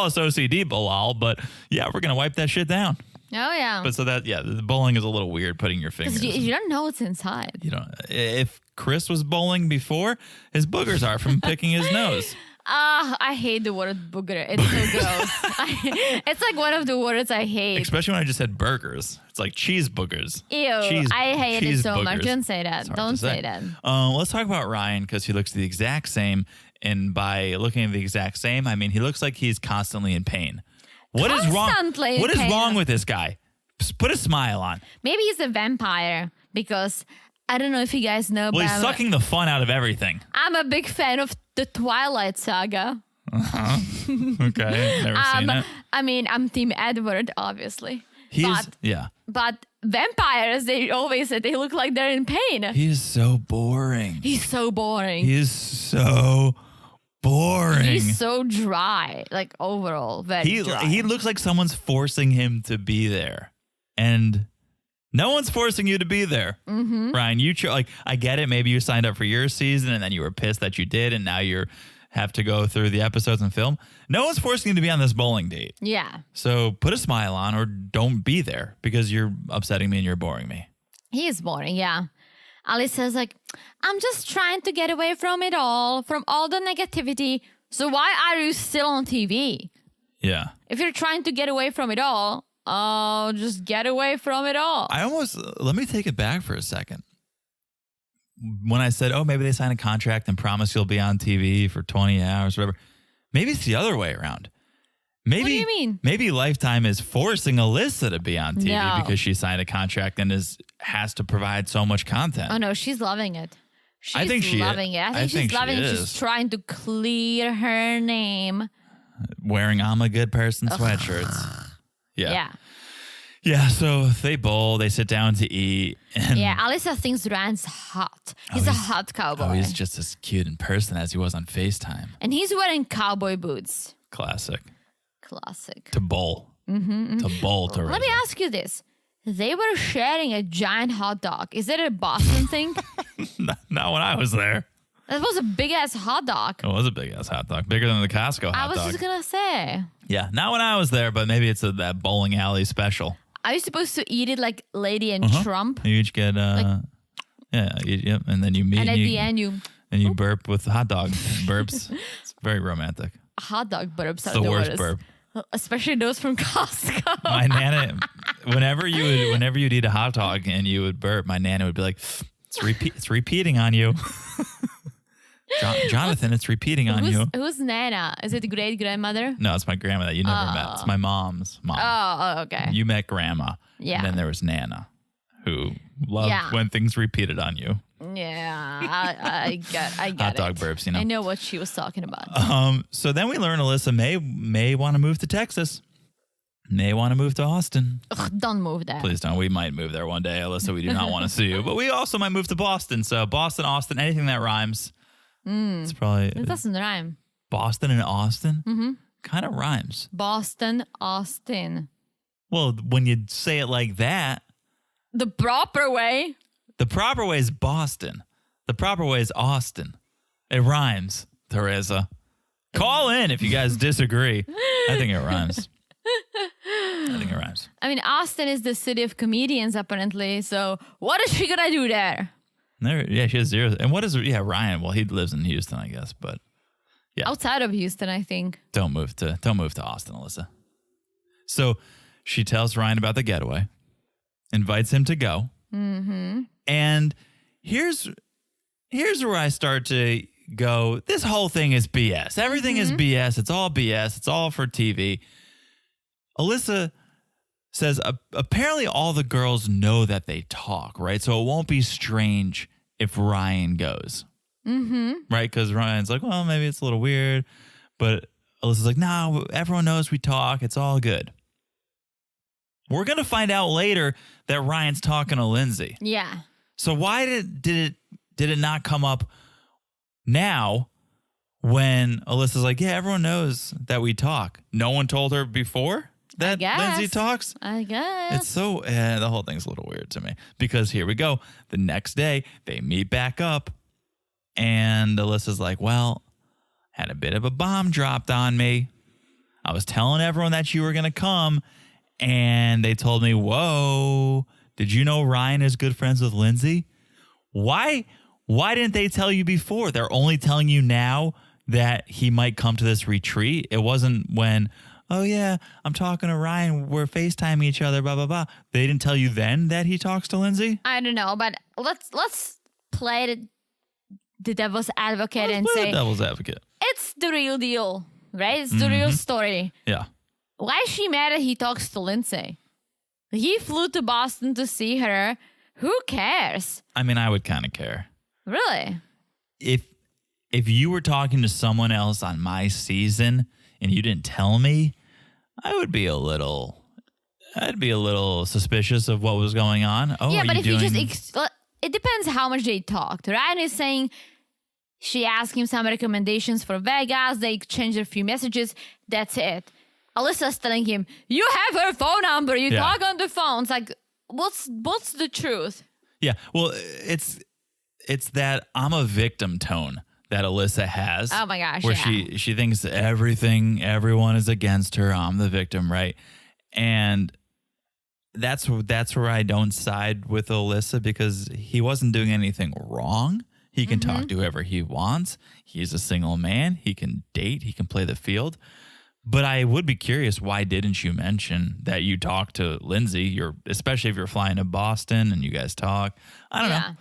us OCD, Bilal. But yeah, we're gonna wipe that shit down. Oh, yeah. But so that the bowling is a little weird. Putting your fingers. Because you don't know what's inside. You know, if Chris was bowling before, his boogers are from picking his nose. I hate the word booger. It's so gross. It's like one of the words I hate. Especially when I just said burgers. It's like cheese boogers. Ew, I hate it cheese so much. boogers. Don't say that. It's hard Don't to say that. Let's talk about Ryan because he looks the exact same. And by looking at the exact same, I mean he looks like he's constantly in pain. What is wrong? Constantly in What is pain. wrong with this guy? Just put a smile on. Maybe he's a vampire because I don't know if you guys know, Well, but he's sucking the fun out of everything. I'm a big fan of the Twilight Saga. Okay, never seen it. I mean, I'm Team Edward, obviously. He's yeah. But vampires, they always say they look like they're in pain. He is so boring. He's so boring. He is so boring. He's so dry, like overall, very dry. He looks like someone's forcing him to be there, and no one's forcing you to be there. Mm-hmm. Ryan, like I get it. Maybe you signed up for your season, and then you were pissed that you did, and now you have to go through the episodes and film. No one's forcing you to be on this bowling date. Yeah. So put a smile on, or don't be there because you're upsetting me and you're boring me. He is boring, yeah. Alice says, like, I'm just trying to get away from it all, from all the negativity. So why are you still on TV? Yeah. If you're trying to get away from it all, just get away from it all. Let me take it back for a second. When I said, oh, maybe they sign a contract and promise you'll be on TV for 20 hours, whatever. Maybe it's the other way around. Maybe, What do you mean? Maybe Lifetime is forcing Alyssa to be on TV No. because she signed a contract and has to provide so much content. Oh, no, she's loving it. She's I think she loving is. it. I think I she's think she loving it. is. She's trying to clear her name. Wearing I'm a good person sweatshirts. Yeah. Yeah, so they bowl, they sit down to eat. And Yeah, Alyssa thinks Ryan's hot. He's a hot cowboy. Oh, he's just as cute in person as he was on FaceTime. And he's wearing cowboy boots. Classic. Classic. To bowl. To bowl to Let me ask you this. They were sharing a giant hot dog. Is it a Boston thing? Not when I was there. That was a big ass hot dog. It was a big ass hot dog. Bigger than the Costco hot I was dog. just gonna say. Yeah, not when I was there, but maybe it's that bowling alley special. Are you supposed to eat it like Lady and Trump? You each get, yep, and then you meet And at the end, you burp with hot dog burps. It's very romantic. hot dog burps It's are the worst worst. burp. Especially those from Costco. My Nana, whenever you'd eat a hot dog and you would burp, my Nana would be like, it's repeating on you. Jonathan, it's repeating on you. Who's Nana? Is it great grandmother? No, it's my grandma that you never met. It's my mom's mom. Oh, okay. You met grandma. Yeah. And then there was Nana, who loved when things repeated on you. Yeah, I get Hot dog burps, you know. I know what she was talking about. So then we learn Alyssa may want to move to Texas. May want to move to Austin. Ugh, don't move there. Please don't. We might move there one day, Alyssa. We do not want to see you. But we also might move to Boston. So Boston, Austin, anything that rhymes. It's probably... It doesn't rhyme. Boston and Austin? Mm-hmm. Kind of rhymes. Boston, Austin. Well, when you say it like that... The proper way. The proper way is Boston. The proper way is Austin. It rhymes, Teresa. Call in if you guys disagree. I think it rhymes. I mean, Austin is the city of comedians, apparently. So what is she gonna do there? Yeah, she has zero. And what is Ryan? Well, he lives in Houston, I guess, but yeah. Outside of Houston, I think. Don't move to Austin, Alyssa. So she tells Ryan about the getaway, invites him to go. Mm-hmm. And here's where I start to go, this whole thing is BS. Everything is BS. It's all BS. It's all for TV. Alyssa says apparently all the girls know that they talk, right? So it won't be strange if Ryan goes. Mm-hmm. Right? Because Ryan's like, well, maybe it's a little weird. But Alyssa's like, no, everyone knows we talk. It's all good. We're going to find out later that Ryan's talking to Lindsay. Yeah. So why did it not come up now when Alyssa's like, yeah, everyone knows that we talk? No one told her before that Lindsay talks? I guess. It's so, the whole thing's a little weird to me because here we go. The next day, they meet back up and Alyssa's like, well, had a bit of a bomb dropped on me. I was telling everyone that you were going to come and they told me, whoa, did you know Ryan is good friends with Lindsay? Why didn't they tell you before? They're only telling you now that he might come to this retreat. It wasn't when, oh yeah, I'm talking to Ryan, we're FaceTiming each other, blah, blah, blah. They didn't tell you then that he talks to Lindsay? I don't know, but let's play the devil's advocate and say, the devil's advocate. It's the real deal, right? It's the real story. Yeah. Why is she mad that he talks to Lindsay? He flew to Boston to see her. Who cares? I mean, I would kind of care. Really? If you were talking to someone else on my season and you didn't tell me, I'd be a little suspicious of what was going on. Oh, yeah, but if you doing... just, it depends how much they talked. Ryan is saying she asked him some recommendations for Vegas. They exchanged a few messages. That's it. Alyssa's telling him, you have her phone number. You talk on the phone. It's like, what's the truth? Yeah, well, it's that I'm a victim tone that Alyssa has. Oh my gosh, where she thinks everyone is against her. I'm the victim, right? And that's where I don't side with Alyssa because he wasn't doing anything wrong. He can talk to whoever he wants. He's a single man. He can date. He can play the field. But I would be curious, why didn't you mention that you talked to Lindsay? Especially if you're flying to Boston and you guys talk. I don't know.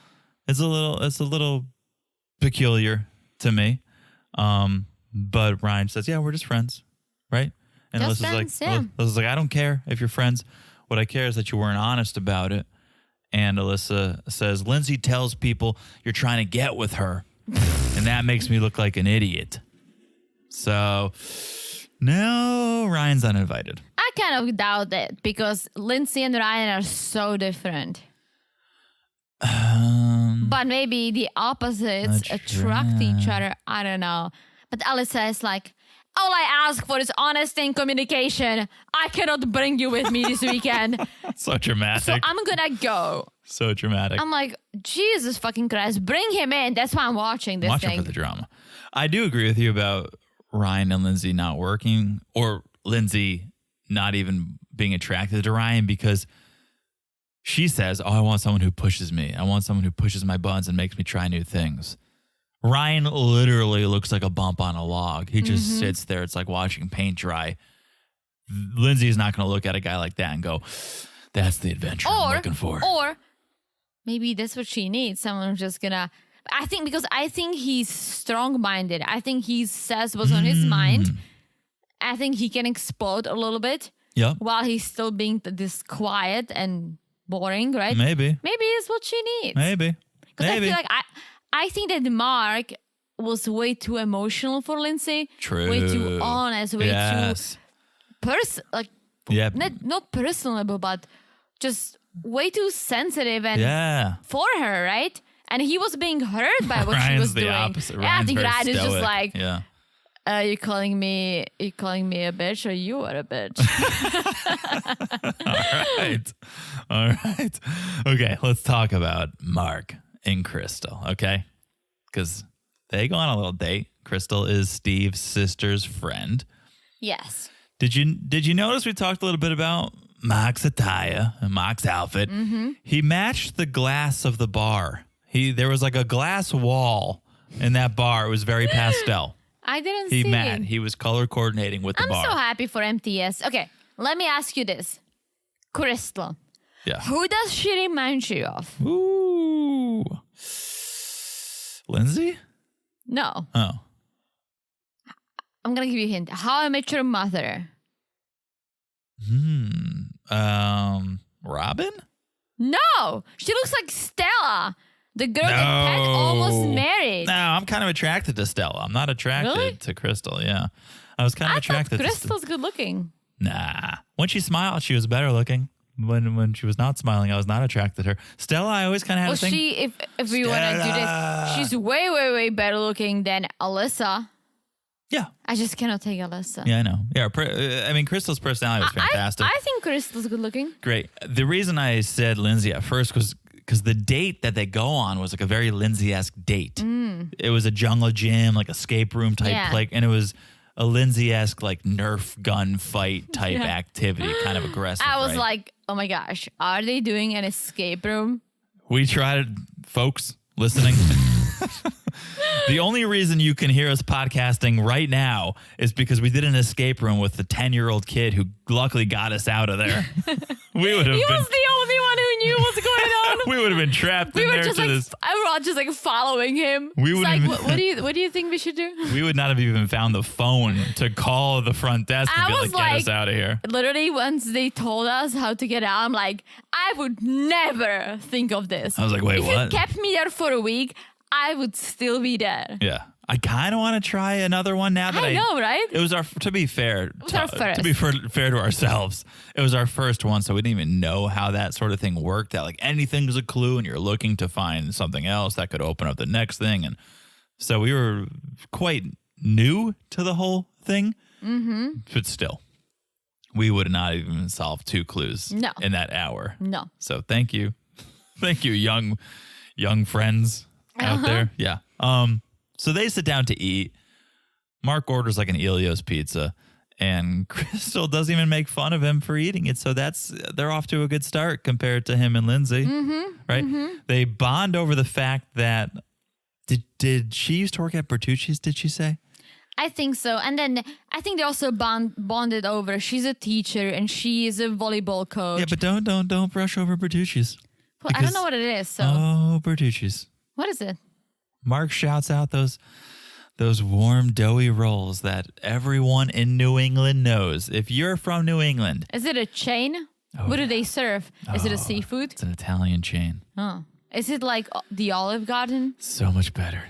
It's a little peculiar to me. But Ryan says, yeah, we're just friends, right? And Alyssa's like, I don't care if you're friends. What I care is that you weren't honest about it. And Alyssa says, Lindsay tells people you're trying to get with her. And that makes me look like an idiot. So... no, Ryan's uninvited. I kind of doubt it because Lindsay and Ryan are so different. But maybe the opposites attract each other. I don't know. But Alyssa is like, all I ask for is honesty and communication. I cannot bring you with me this weekend. So dramatic. So I'm going to go. So dramatic. I'm like, Jesus fucking Christ, bring him in. That's why I'm watching this thing. Watching for the drama. I do agree with you about Ryan and Lindsay not working, or Lindsay not even being attracted to Ryan because she says, oh, I want someone who pushes me. I want someone who pushes my buttons and makes me try new things. Ryan literally looks like a bump on a log. He just sits there. It's like watching paint dry. Lindsay's not going to look at a guy like that and go, that's the adventure I'm looking for. Or maybe that's what she needs. Someone who's just gonna. I think he's strong-minded. I think he says what's on his mind. I think he can explode a little bit. Yeah. While he's still being this quiet and boring, right? Maybe it's what she needs. Maybe. Because I feel like I think that Mark was way too emotional for Lindsay. True. Way too honest. Way too not personable, but just way too sensitive and for her, right? And he was being hurt by what she was doing. Opposite. Yeah, I think very Ryan is just stoic. like, yeah. you calling me a bitch, or you are a bitch? All right. Okay, let's talk about Mark and Crystal, okay? Because they go on a little date. Crystal is Steve's sister's friend. Yes. Did you notice we talked a little bit about Mark's attire and Mark's outfit? Mm-hmm. He matched the glass of the bar. There was like a glass wall in that bar. It was very pastel. I didn't see it. He was color coordinating with the bar. I'm so happy for MTS. Okay, let me ask you this. Crystal. Yeah. Who does she remind you of? Ooh. Lindsay? No. Oh. I'm going to give you a hint. How I Met Your Mother. Robin? No. She looks like Stella. The girl that Pat almost married. No, I'm kind of attracted to Stella. I'm not attracted to Crystal. Yeah. I was kind of attracted to Crystal's good looking. Nah. When she smiled, she was better looking. When she was not smiling, I was not attracted to her. Stella, I always kind of had a thing. If we want to do this, she's way, way, way better looking than Alyssa. Yeah. I just cannot take Alyssa. Yeah, I know. Yeah, I mean, Crystal's personality was fantastic. I think Crystal's good looking. Great. The reason I said Lindsay at first was because the date that they go on was like a very Lindsay-esque date. It was a jungle gym, like escape room type, and it was a Lindsay-esque like Nerf gun fight type activity, kind of aggressive. I was like, oh my gosh, are they doing an escape room? We tried, folks listening. The only reason you can hear us podcasting right now is because we did an escape room with the 10-year-old kid who luckily got us out of there. We would have He was the only one who knew what's going on. We would have been trapped in there. I was just like following him. We would like, what do you think we should do? We would not have even found the phone to call the front desk and be like, get us out of here. Literally, once they told us how to get out, I'm like, I would never think of this. I was like, wait, what? If you kept me there for a week, I would still be there. Yeah. I kind of want to try another one now that I know, right? It was to be fair to ourselves, it was our first one, so we didn't even know how that sort of thing worked. That like anything was a clue and you're looking to find something else that could open up the next thing. And so we were quite new to the whole thing. Mm-hmm. But still, we would not even solved 2 clues in that hour. No. So thank you. Thank you, young friends out there. Yeah. So they sit down to eat. Mark orders like an Elio's pizza, and Crystal doesn't even make fun of him for eating it. So they're off to a good start compared to him and Lindsay, right? Mm-hmm. They bond over the fact that did she used to work at Bertucci's? Did she say? I think so. And then I think they also bonded over. She's a teacher and she is a volleyball coach. Yeah, but don't brush over Bertucci's. Well, I don't know what it is. So Bertucci's. What is it? Mark shouts out those warm, doughy rolls that everyone in New England knows. If you're from New England. Is it a chain? What do they serve? Is it a seafood? It's an Italian chain. Oh. Is it like the Olive Garden? So much better.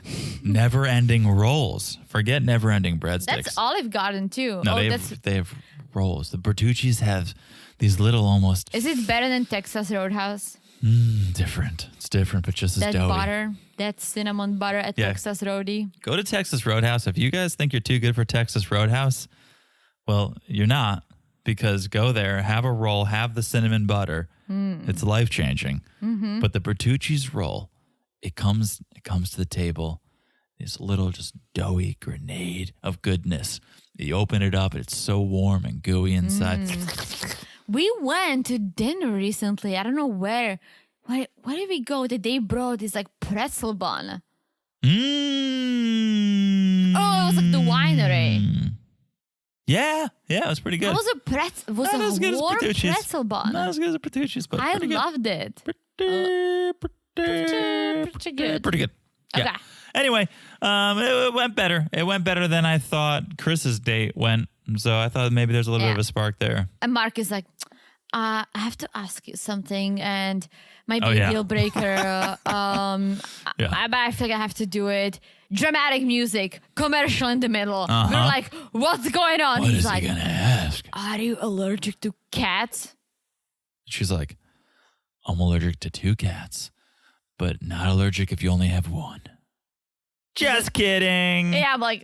Never-ending rolls. Forget never-ending breadsticks. That's Olive Garden too. No, they have rolls. The Bertucci's have these little almost... Is it better than Texas Roadhouse? Different. It's different, but just as doughy. That butter, that cinnamon butter at Texas Roadie. Go to Texas Roadhouse. If you guys think you're too good for Texas Roadhouse, well, you're not, because go there, have a roll, have the cinnamon butter. It's life-changing. Mm-hmm. But the Bertucci's roll, it comes to the table, this little just doughy grenade of goodness. You open it up, it's so warm and gooey inside. We went to dinner recently. I don't know where. Where did we go? That they brought this like pretzel bun. Oh, it was like the winery. Yeah, it was pretty good. That was a pretzel. Was Not as good a as warm Bertucci's. pretzel bun. Not as good as Bertucci's, but I pretty good. loved it. Pretty good. Pretty good. Yeah. Okay. Anyway, it went better. It went better than I thought Chris's date went. So I thought maybe there's a little bit of a spark there. And Mark is like, I have to ask you something, and might be yeah. a deal breaker. I feel like I have to do it. Dramatic music, commercial in the middle. We're like, what's going on? What He's is like, he gonna ask? are you allergic to cats? She's like, I'm allergic to 2 cats, but not allergic if you only have 1. Just kidding. Yeah, I'm like,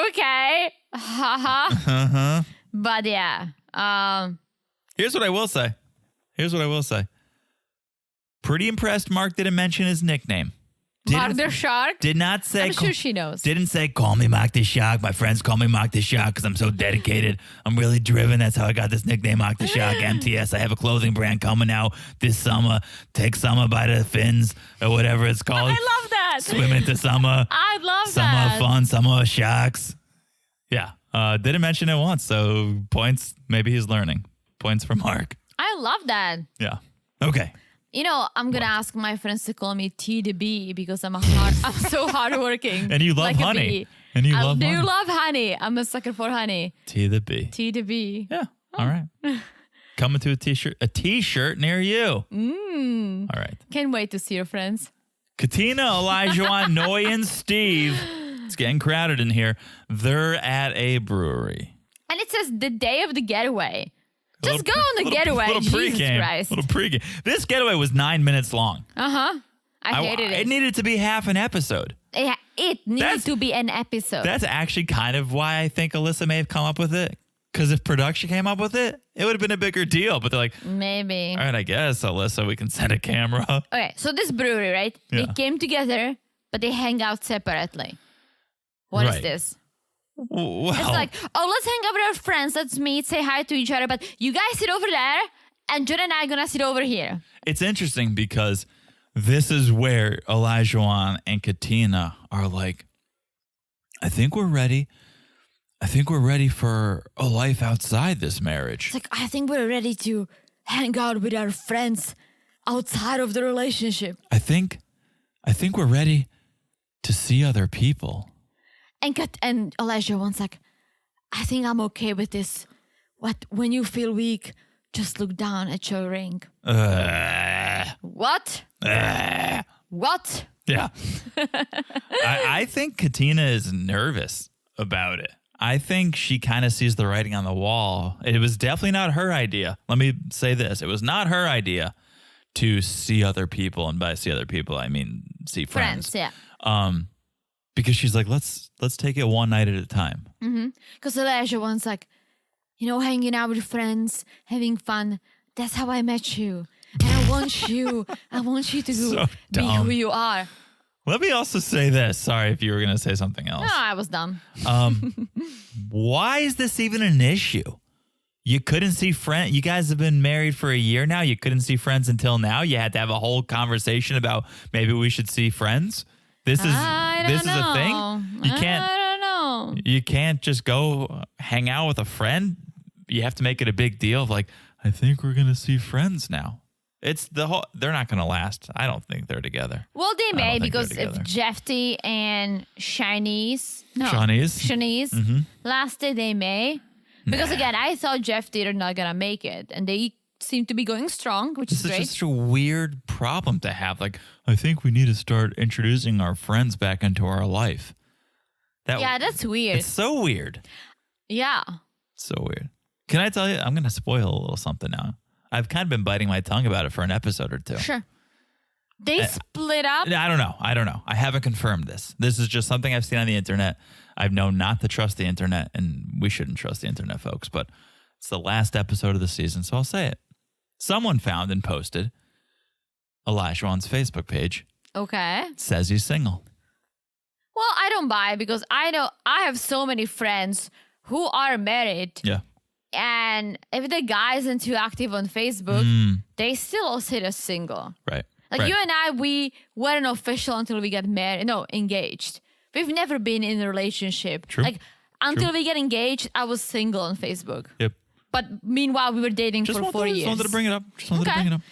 okay. Haha. But yeah. Here's what I will say. Pretty impressed Mark didn't mention his nickname. Mark the Shark? Did not say. I'm sure she knows. Didn't say, call me Mark the Shark. My friends call me Mark the Shark because I'm so dedicated. I'm really driven. That's how I got this nickname, Mark the Shark. MTS. I have a clothing brand coming out this summer. Take summer by the fins or whatever it's called. I love that. Swim into summer. I love Summer that. fun. Summer sharks. Yeah. Didn't mention it once. So points. Maybe he's learning. Points for Mark. I love that. Yeah. Okay. You know, I'm gonna ask my friends to call me T the Bee because I'm so hardworking. And you love like a honey. bee. And you I love do honey. love honey. I'm a sucker for honey. T the B. T the Bee. Yeah. All right. Coming to a t-shirt near you. All right. Can't wait to see your friends. Katina, Elijah, Noy, and Steve. It's getting crowded in here. They're at a brewery. And it says the day of the getaway. Just go on the getaway. Little Jesus pregame. Christ. Little pregame. This getaway was 9 minutes long. I hated It it. needed to be half an episode. Yeah, it needed That's- to be an episode. That's actually kind of why I think Alyssa may have come up with it. Because if production came up with it, it would have been a bigger deal. But they're like, Maybe. all right, I guess, Alyssa, we can send a camera. Okay, so this brewery, right? Yeah. They came together, but they hang out separately. What is Right. this? Well, It's like, oh, let's hang out with our friends. Let's meet, say hi to each other. But you guys sit over there, and John and I are going to sit over here. it's interesting because this is where Elijah and Katina are like, I think we're ready. I think we're ready for a life outside this marriage. It's like, I think we're ready to hang out with our friends outside of the relationship. I think we're ready to see other people. And Elijah once like, I think I'm okay with this. When you feel weak, just look down at your ring. What? What? Yeah. I think Katina is nervous about it. I think she kind of sees the writing on the wall. It was definitely not her idea. Let me say this. It was not her idea to see other people. And by see other people, I mean see friends. Yeah. Because she's like, let's take it one night at a time. Because Elijah once like, hanging out with friends, having fun. That's how I met you. And I want you to So be dumb. who you are. Let me also say this. Sorry if you were going to say something else. No, I was done. Why is this even an issue? You couldn't see friends. You guys have been married for a year now. You couldn't see friends until now. You had to have a whole conversation about maybe we should see friends. This is I don't know. a thing. You can't. I don't know. You can't just go hang out with a friend. You have to make it a big deal of like, I think we're gonna see friends now. It's the whole. They're not gonna last. I don't think they're together. Well, they may think because they're if together. Jeffy and Shanice Shanice? lasted, they may. Because again, I thought Jeffy are not gonna make it, and they seem to be going strong, which is This is great. just a weird problem to have. Like, I think we need to start introducing our friends back into our life. Yeah, that's weird. It's so weird. Yeah. So weird. Can I tell you? I'm going to spoil a little something now. I've kind of been biting my tongue about it for an episode or two. Sure. They split up. I don't know. I haven't confirmed this. This is just something I've seen on the internet. I've known not to trust the internet, and we shouldn't trust the internet, folks. But it's the last episode of the season, so I'll say it. Someone found and posted Elijah's Facebook page. Okay. Says he's single. Well, I don't buy because I know I have so many friends who are married. Yeah. And if the guy isn't too active on Facebook, they still all sit as single. Right. Like right. you and I, we weren't official until we got married. No, engaged. We've never been in a relationship. True. Like until we get engaged, I was single on Facebook. Yep. But meanwhile, we were dating for 4 years. Just wanted to bring it up.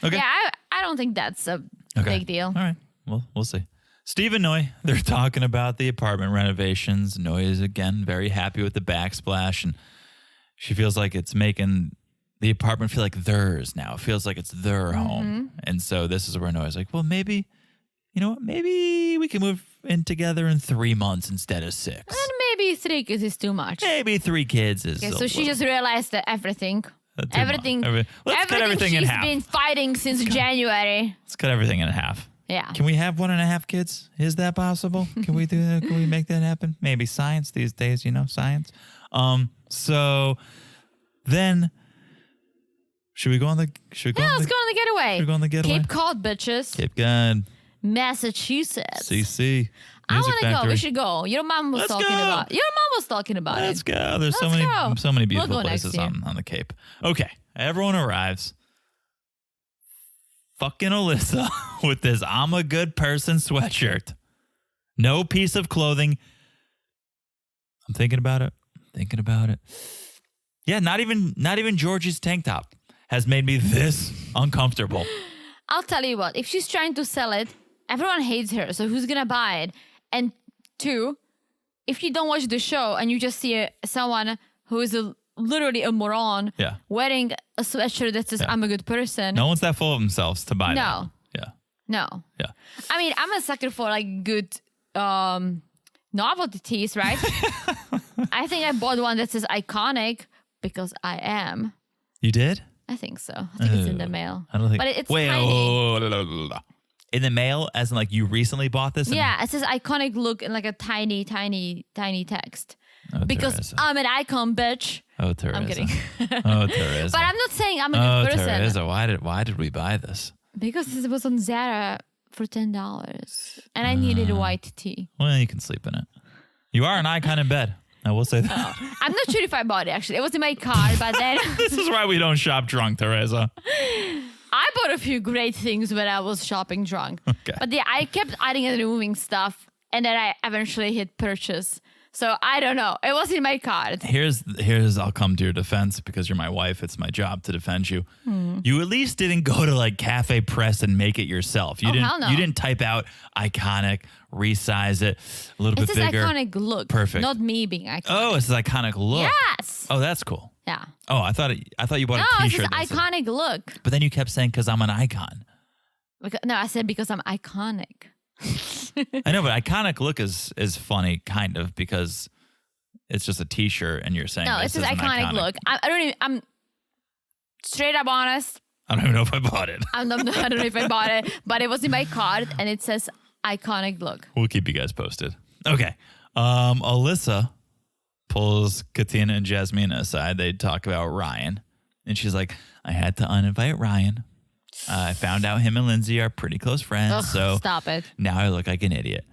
Okay. Yeah, I don't think that's a big deal. All right. Well, we'll see. Steve and Noy, they're talking about the apartment renovations. Noy is, again, very happy with the backsplash, and she feels like it's making the apartment feel like theirs now. It feels like it's their home. And so this is where Noy's like, well, maybe, you know what? Maybe we can move in together in 3 months instead of 6. And maybe 3 kids is too much. Maybe 3 kids is Okay, so she just realized that everything. Let's cut everything in half. She's been fighting since January. Let's cut everything in half. Yeah. Can we have 1.5 kids? Is that possible? Can we do that? Can we make that happen? Maybe science these days, science. So then should we go on the let's go on the getaway. Should we go on the getaway? Cape Cod, bitches. Cape Cod. Massachusetts. CC. I want to go. Factory. We should go. Your mom was talking about it. Let's go. There's so many beautiful places on the Cape. Okay. Everyone arrives. Fucking Alyssa with this I'm a good person sweatshirt. No piece of clothing. I'm thinking about it. Yeah, not even Georgie's tank top has made me this uncomfortable. I'll tell you what. If she's trying to sell it, everyone hates her. So who's going to buy it? And 2, if you don't watch the show and you just see someone who is literally a moron wearing a sweatshirt that says I'm a good person. No one's that full of themselves to buy that. No. Yeah. No. Yeah. I mean, I'm a sucker for like good novelty tees, right? I think I bought one that says iconic because I am. You did? I think so. I think it's in the mail. I don't think. But it's Wait, tiny. In the mail, as in like you recently bought this? Yeah, it says iconic look in like a tiny text. Oh, because Teresa. I'm an icon, bitch. Oh, Teresa. I'm kidding. Oh, Teresa. But I'm not saying I'm a good person. Teresa, why did we buy this? Because it was on Zara for $10. And I needed a white tee. Well, you can sleep in it. You are an icon in bed. I will say that. I'm not sure if I bought it, actually. It was in my car, but then... This is why we don't shop drunk, Teresa. I bought a few great things when I was shopping drunk. Okay. But yeah, I kept adding and removing stuff, and then I eventually hit purchase. So I don't know. It was in my card. Here's I'll come to your defense because you're my wife. It's my job to defend you. You at least didn't go to like Cafe Press and make it yourself. You hell no. You didn't type out iconic, resize it a little bit bigger. It's an iconic look. Perfect. Not me being iconic. Oh, it's an iconic look. Yes. Oh, that's cool. Yeah. Oh, I thought you bought a No, T-shirt. it's an iconic look. But then you kept saying because I'm an icon. No, I said because I'm iconic. I know, but iconic look is funny, kind of, because it's just a T-shirt, and you're saying No, it's this an is iconic look. I'm straight up honest. I don't even know if I bought it. I don't know if I bought it, but it was in my card, and it says iconic look. We'll keep you guys posted. Okay. Alyssa pulls Katina and Jasmina aside. They talk about Ryan, and she's like, I had to uninvite Ryan. I found out him and Lindsay are pretty close friends, Ugh, so stop it. Now I look like an idiot.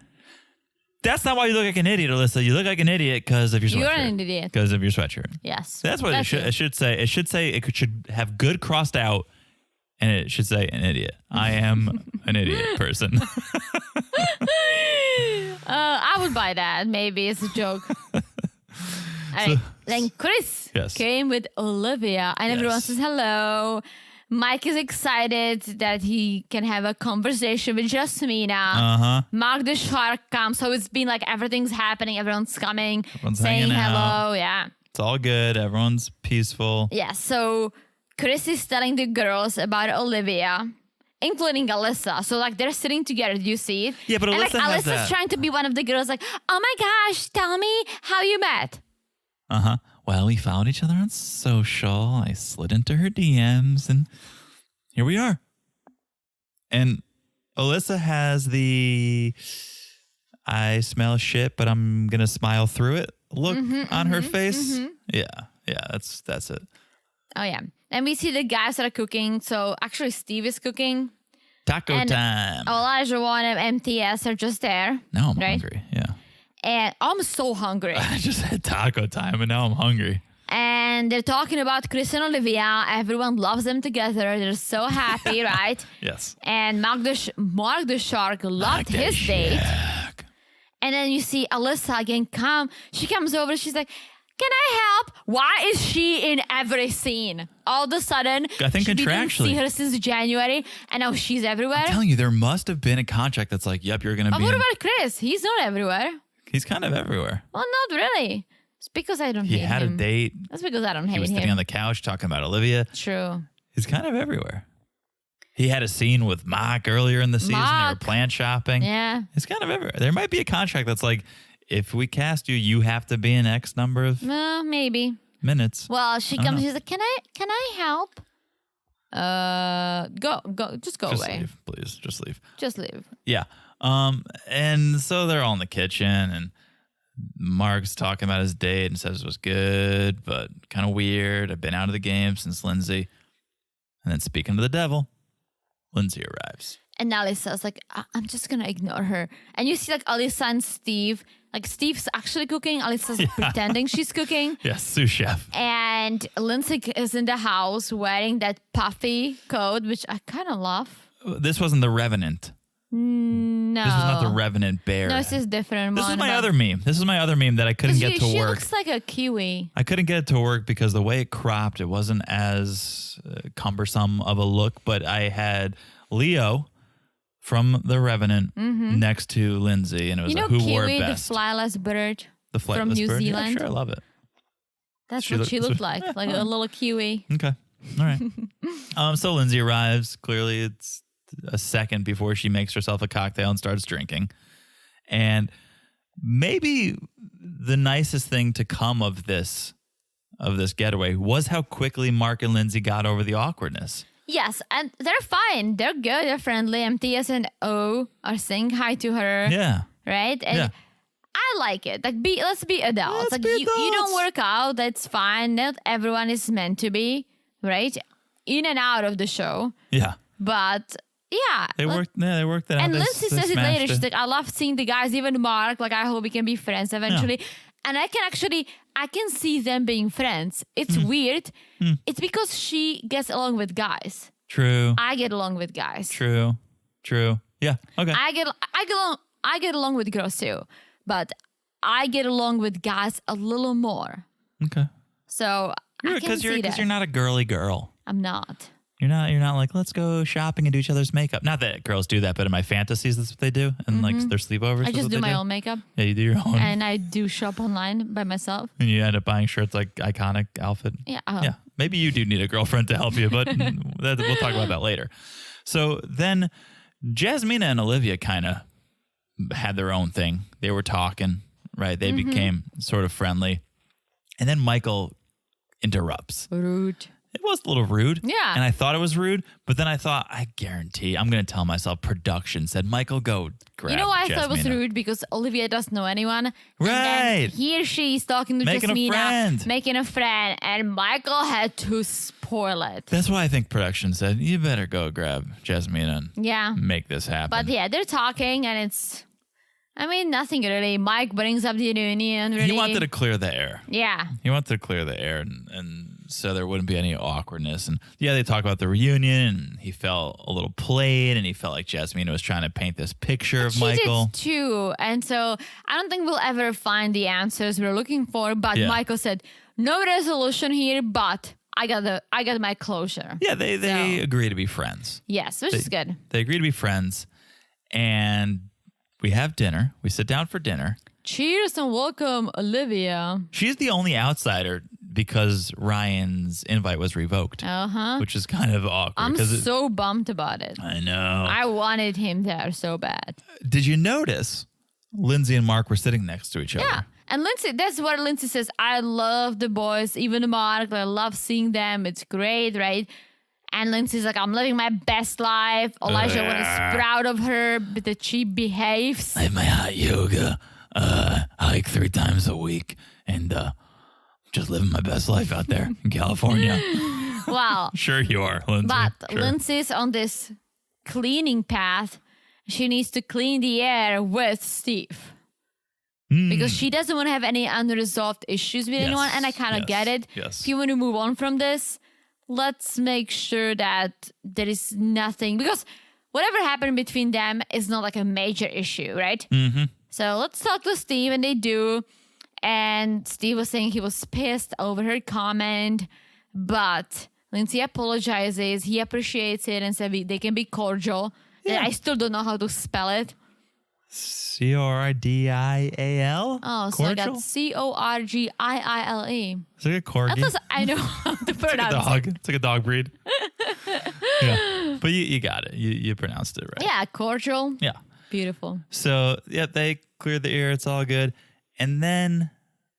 That's not why you look like an idiot, Alyssa. You look like an idiot because of your sweatshirt. You're an idiot. Because of your sweatshirt. Yes. That's what it should say. It should say it should have good crossed out, and it should say an idiot. I am an idiot person. I would buy that. Maybe it's a joke. Then Chris came with Olivia, and everyone says hello. Mike is excited that he can have a conversation with Jasmina. Mark the Shark comes, so it's been like everything's happening. Everyone's coming, saying hello. Yeah, it's all good. Everyone's peaceful. Yeah. So Chris is telling the girls about Olivia, including Alyssa. So like they're sitting together. Do you see it? Yeah, but Alyssa has that. Alyssa's trying to be one of the girls. Like, oh my gosh, tell me how you met. Well, we found each other on social. I slid into her DMs, and here we are. And Alyssa has the I smell shit, but I'm going to smile through it look on her face. Yeah, that's it. Oh, yeah. And we see the guys that are cooking. So actually, Steve is cooking. Taco time. Elijah, Juan, and MTS are just there. Now I'm hungry, yeah. And I'm so hungry. I just had taco time, and now I'm hungry. And they're talking about Chris and Olivia. Everyone loves them together. They're so happy, right? Yes. And Mark the Shark loved his date. And And then you see Alyssa again she comes over, she's like, can I help? Why is she in every scene? All of a sudden, I think we didn't contractually. see her since January, and now she's everywhere. I'm telling you, there must have been a contract that's like, yep, you're going to But be what in- about Chris? He's not everywhere. He's kind of everywhere. Well, not really. It's because I don't He hate had him. a date. That's because I don't He hate was sitting him. on the couch talking about Olivia. True. He's kind of everywhere. He had a scene with Mark earlier in the season. They were Mark. plant shopping. Yeah. It's kind of everywhere. There might be a contract that's like, if we cast you, you have to be in X number of Maybe. minutes. Well, she I don't comes. know. She's like, "Can I help?" Go. Just go Just away. leave, please. Just leave. Just leave. Yeah. And so they're all in the kitchen, and Mark's talking about his date and says it was good, but kind of weird. I've been out of the game since Lindsay. And then speaking to the devil, Lindsay arrives. And Alyssa's like, I'm just gonna ignore her. And you see like Alyssa and Steve. Like Steve's actually cooking. Alyssa's pretending she's cooking. Yes, sous chef. And Lindsay is in the house wearing that puffy coat, which I kind of love. This wasn't the Revenant. No. This was not the Revenant bear. No, this is different. This is one, my but- other meme. This is my other meme that I couldn't get to she work. looks like a kiwi. I couldn't get it to work because the way it cropped, it wasn't as cumbersome of a look. But I had Leo from The Revenant next to Lindsay, and it was You know, who wore kiwi, it the best. flyless bird The from flightless New bird? Zealand. Yeah, sure, I love it. That's She what look- she looked like a little kiwi. Okay, all right. So Lindsay arrives. Clearly, it's a second before she makes herself a cocktail and starts drinking. And maybe the nicest thing to come of this getaway was how quickly Mark and Lindsay got over the awkwardness. Yes, and they're fine. They're good. They're friendly. MTS and O are saying hi to her. Yeah. Right? And Yeah. I like it. Like, let's be adults. Let's like, be you don't adults. work out. That's fine. Not everyone is meant to be, right? In and out of the show. Yeah. But yeah. They worked it out. And They- Lindsay they says it smashed later. She's like, I love seeing the guys, even Mark. Like, I hope we can be friends eventually. And I can see them being friends. It's weird. It's because she gets along with guys. True. I get along with guys. True. Yeah. Okay. I get along with girls too, but I get along with guys a little more. Okay. So I can see that. You're not a girly girl. I'm not. You're not like, let's go shopping and do each other's makeup. Not that girls do that, but in my fantasies, that's what they do. And like their sleepovers. I that's just what do they my own makeup, Yeah, you do your own. and I do shop online by myself. And you end up buying shirts like iconic outfit. Yeah. Yeah. Maybe you do need a girlfriend to help you, but we'll talk about that later. So then Jasmina and Olivia kind of had their own thing. They were talking, right? They became sort of friendly. And then Michael interrupts. Rude. It was a little rude. Yeah. And I thought it was rude, but then I thought, I guarantee, I'm going to tell myself production said, Michael, go grab You know why I thought it was Jasmina." rude? Because Olivia doesn't know anyone. And Right. then here she's talking to Making a Jasmina, friend. making a friend, and Michael had to spoil it. That's why I think production said, you better go grab Jasmina and Yeah. make this happen. But yeah, they're talking, and it's, nothing really. Mike brings up the union. Really. He wanted to clear the air. Yeah. He wanted to clear the air and so there wouldn't be any awkwardness. And yeah, they talk about the reunion and he felt a little played and he felt like Jasmina was trying to paint this picture of She Michael. did too. And so I don't think we'll ever find the answers we're looking for. But Yeah. Michael said, no resolution here, but I got my closure. Yeah, they So- agree to be friends. Yes, which is good. They agree to be friends and we have dinner. We sit down for dinner. Cheers and welcome, Olivia. She's the only outsider because Ryan's invite was revoked, which is kind of awkward. I'm 'cause it- so bummed about it. I know. I wanted him there so bad. Did you notice Lindsay and Mark were sitting next to each other? Yeah. And Lindsay, that's what Lindsay says. I love the boys, even Mark. I love seeing them. It's great, right? And Lindsay's like, I'm living my best life. Elijah was proud of her, but that she behaves. I have my hot yoga, hike 3 times a week, and just living my best life out there in California. Well, Sure you are, Lindsay. but Sure. Lindsay's on this cleaning path. She needs to clean the air with Steve. Because she doesn't want to have any unresolved issues with anyone. And I kind of get it. Yes. If you want to move on from this, let's make sure that there is nothing. Because whatever happened between them is not like a major issue, right? Mm-hmm. So let's talk to Steve, and they do. And Steve was saying he was pissed over her comment, but Lindsay apologizes. He appreciates it and said they can be cordial. Yeah. I still don't know how to spell it. Cordial? Oh, so I got Corgiile. It's like a corgi. At least I know how to pronounce it. It's like a dog breed. Yeah. But you got it. You pronounced it right. Yeah, cordial. Yeah. Beautiful. So, they cleared the air. It's all good. And then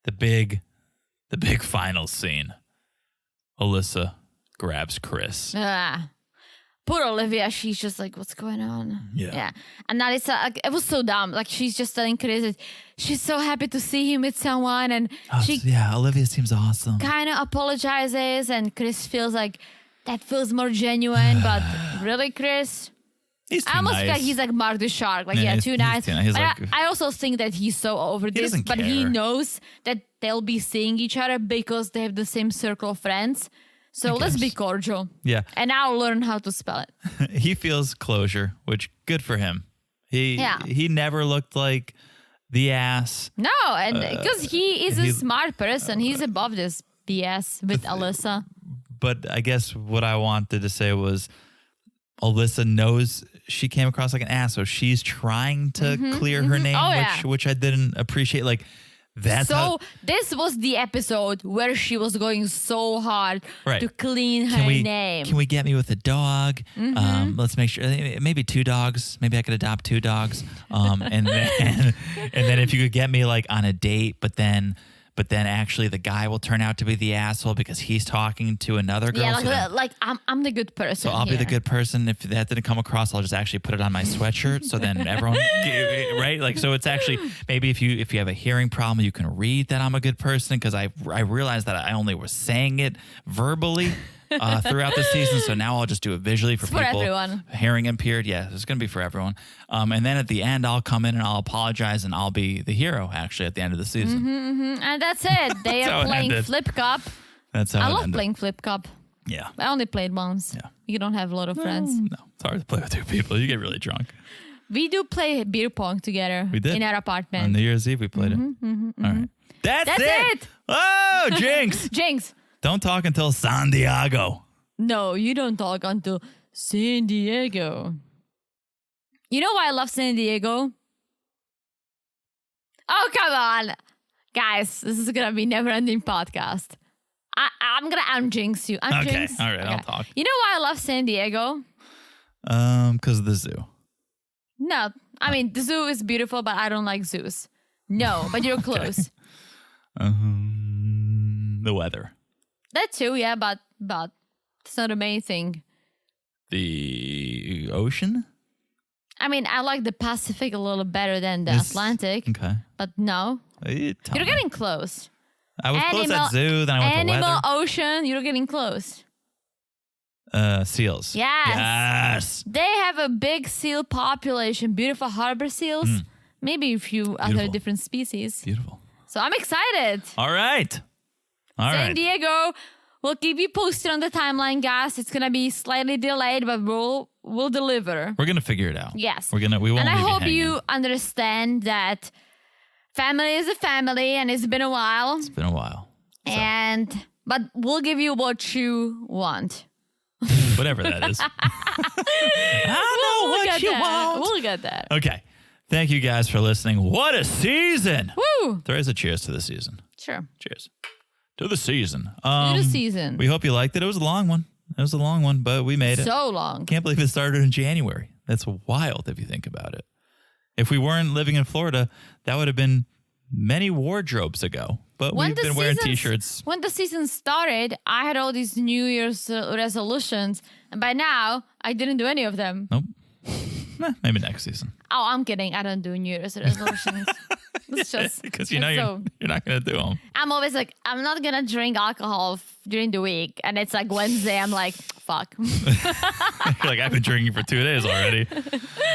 the big final scene. Alyssa grabs Chris. Poor Olivia, she's just like, what's going on? Yeah. And that is, it was so dumb. Like, she's just telling Chris that she's so happy to see him with someone. And Olivia seems awesome. Kind of apologizes. And Chris feels like that feels more genuine. But really, Chris? He's too I almost nice. feel like he's like Mark the Shark. Like, too nice. I also think that he's so over this. But he knows that they'll be seeing each other because they have the same circle of friends. So let's be cordial. Yeah. And I'll learn how to spell it. He feels closure, which good for him. He never looked like the ass. No, and because he is a smart person. He's above this BS with Alyssa. But I guess what I wanted to say was Alyssa knows she came across like an ass, so she's trying to clear her name, which I didn't appreciate. Like, this was the episode where she was going so hard to clean her name. Can we get me with a dog? Let's make sure maybe 2 dogs. Maybe I could adopt 2 dogs. And then if you could get me like on a date, but then actually the guy will turn out to be the asshole because he's talking to another girl. Yeah, I'm the good person. So I'll be the good person. If that didn't come across, I'll just actually put it on my sweatshirt. So then everyone, right? Like, so it's actually maybe if you have a hearing problem, you can read that I'm a good person because I realized that I only was saying it verbally throughout the season. So now I'll just do it visually for people. Everyone. Hearing impaired. Yeah, it's going to be for everyone. And then at the end, I'll come in and I'll apologize and I'll be the hero actually at the end of the season. And that's it. They are playing Flip Cup. That's how I love playing Flip Cup. Yeah. I only played once. Yeah. You don't have a lot of friends. No, it's hard to play with 2 people. You get really drunk. We do play beer pong together. We did. In our apartment. On New Year's Eve, we played it. All right. That's it. Oh, Jinx. Jinx. Don't talk until San Diego. No, you don't talk until San Diego. You know why I love San Diego? Oh, come on. Guys, this is going to be never-ending podcast. I'm going to unjinx you. Okay, all right, I'll talk. You know why I love San Diego? Because of the zoo. No, I mean, the zoo is beautiful, but I don't like zoos. No, but you're close. The weather. That too, yeah, but it's not the main thing. The ocean? I mean, I like the Pacific a little better than the Atlantic. Okay. But no. You're getting close. I was close at zoo, then I went to weather. Animal ocean, you're getting close. Seals. Yes. They have a big seal population, beautiful harbor seals. Maybe a few other different species. Beautiful. So I'm excited. All right. San Diego. We'll keep you posted on the timeline, guys. It's gonna be slightly delayed, but we'll deliver. We're gonna figure it out. Yes. We won't. And I hope you you understand that family is a family, and it's been a while. It's been a while. But we'll give you what you want. Whatever that is. I know what you want. We'll get that. Okay. Thank you guys for listening. What a season! Woo! There is a cheers to the season. Sure. Cheers. To the season. To the season. We hope you liked it. It was a long one. But we made it. So long. Can't believe it started in January. That's wild if you think about it. If we weren't living in Florida, that would have been many wardrobes ago. But we've been wearing T-shirts. When the season started, I had all these New Year's resolutions. And by now, I didn't do any of them. Nope. Maybe next season. Oh, I'm kidding. I don't do New Year's resolutions. It's just because you know you're not going to do them. I'm always like, I'm not going to drink alcohol during the week. And it's like Wednesday. I'm like, fuck. Like, I've been drinking for 2 days already.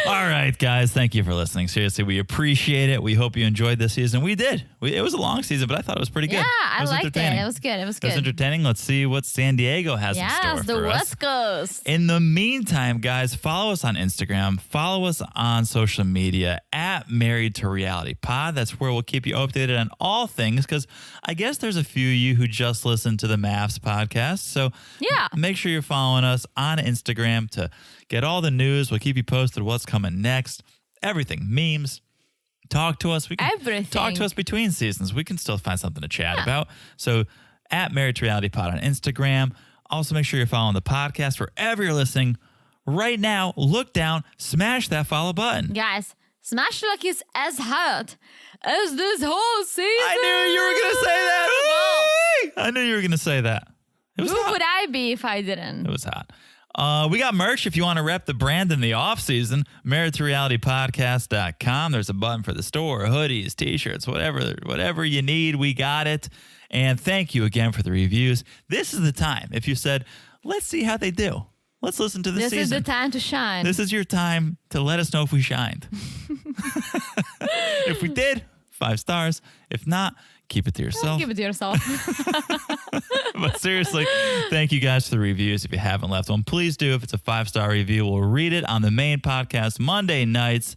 All right, guys. Thank you for listening. Seriously, we appreciate it. We hope you enjoyed this season. We did. It was a long season, but I thought it was pretty good. Yeah, I was liked it. entertaining. It was good. It was good. It was entertaining. Let's see what San Diego has in store Yes, the for us. West Coast. In the meantime, guys, follow us on Instagram. Follow us on social media at Married to Reality Pod. That's where we'll keep you updated on all things, because I guess there's a few of you who just listen to the MAFS podcast. So Yeah. make sure you're following us on Instagram to get all the news. We'll keep you posted what's coming next. Everything. Memes. Talk to us. We can Everything. talk to us between seasons. We can still find something to chat about. So at Married to Reality Pod on Instagram. Also, make sure you're following the podcast wherever you're listening. Right now, look down, smash that follow button. Guys, smash like it's as hot as this whole season. I knew you were going to say that. Ooh-wee! I knew you were going to say that. It was Who hot. would I be if I didn't? It was hot. We got merch if you want to rep the brand in the off season. MarriedToRealityPodcast.com. There's a button for the store, hoodies, t-shirts, whatever you need. We got it. And thank you again for the reviews. This is the time. If you said, let's see how they do. Let's listen to the This season. is the time to shine. This is your time to let us know if we shined. If we did, 5 stars. If not, keep it to yourself. Give it to yourself. But seriously, thank you guys for the reviews. If you haven't left one, please do. If it's a 5-star review, we'll read it on the main podcast Monday nights.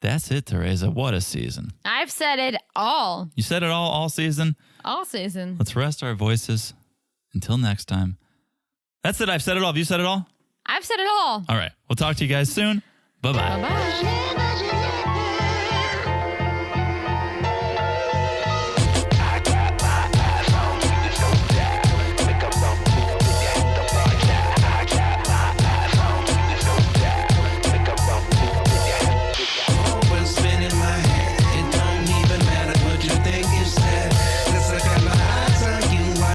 That's it, Teresa. What a season. I've said it all. You said it all season. All season. Let's rest our voices until next time. That's it. I've said it all. Have you said it all? I've said it all. All right. We'll talk to you guys soon. Bye-bye. Bye-bye.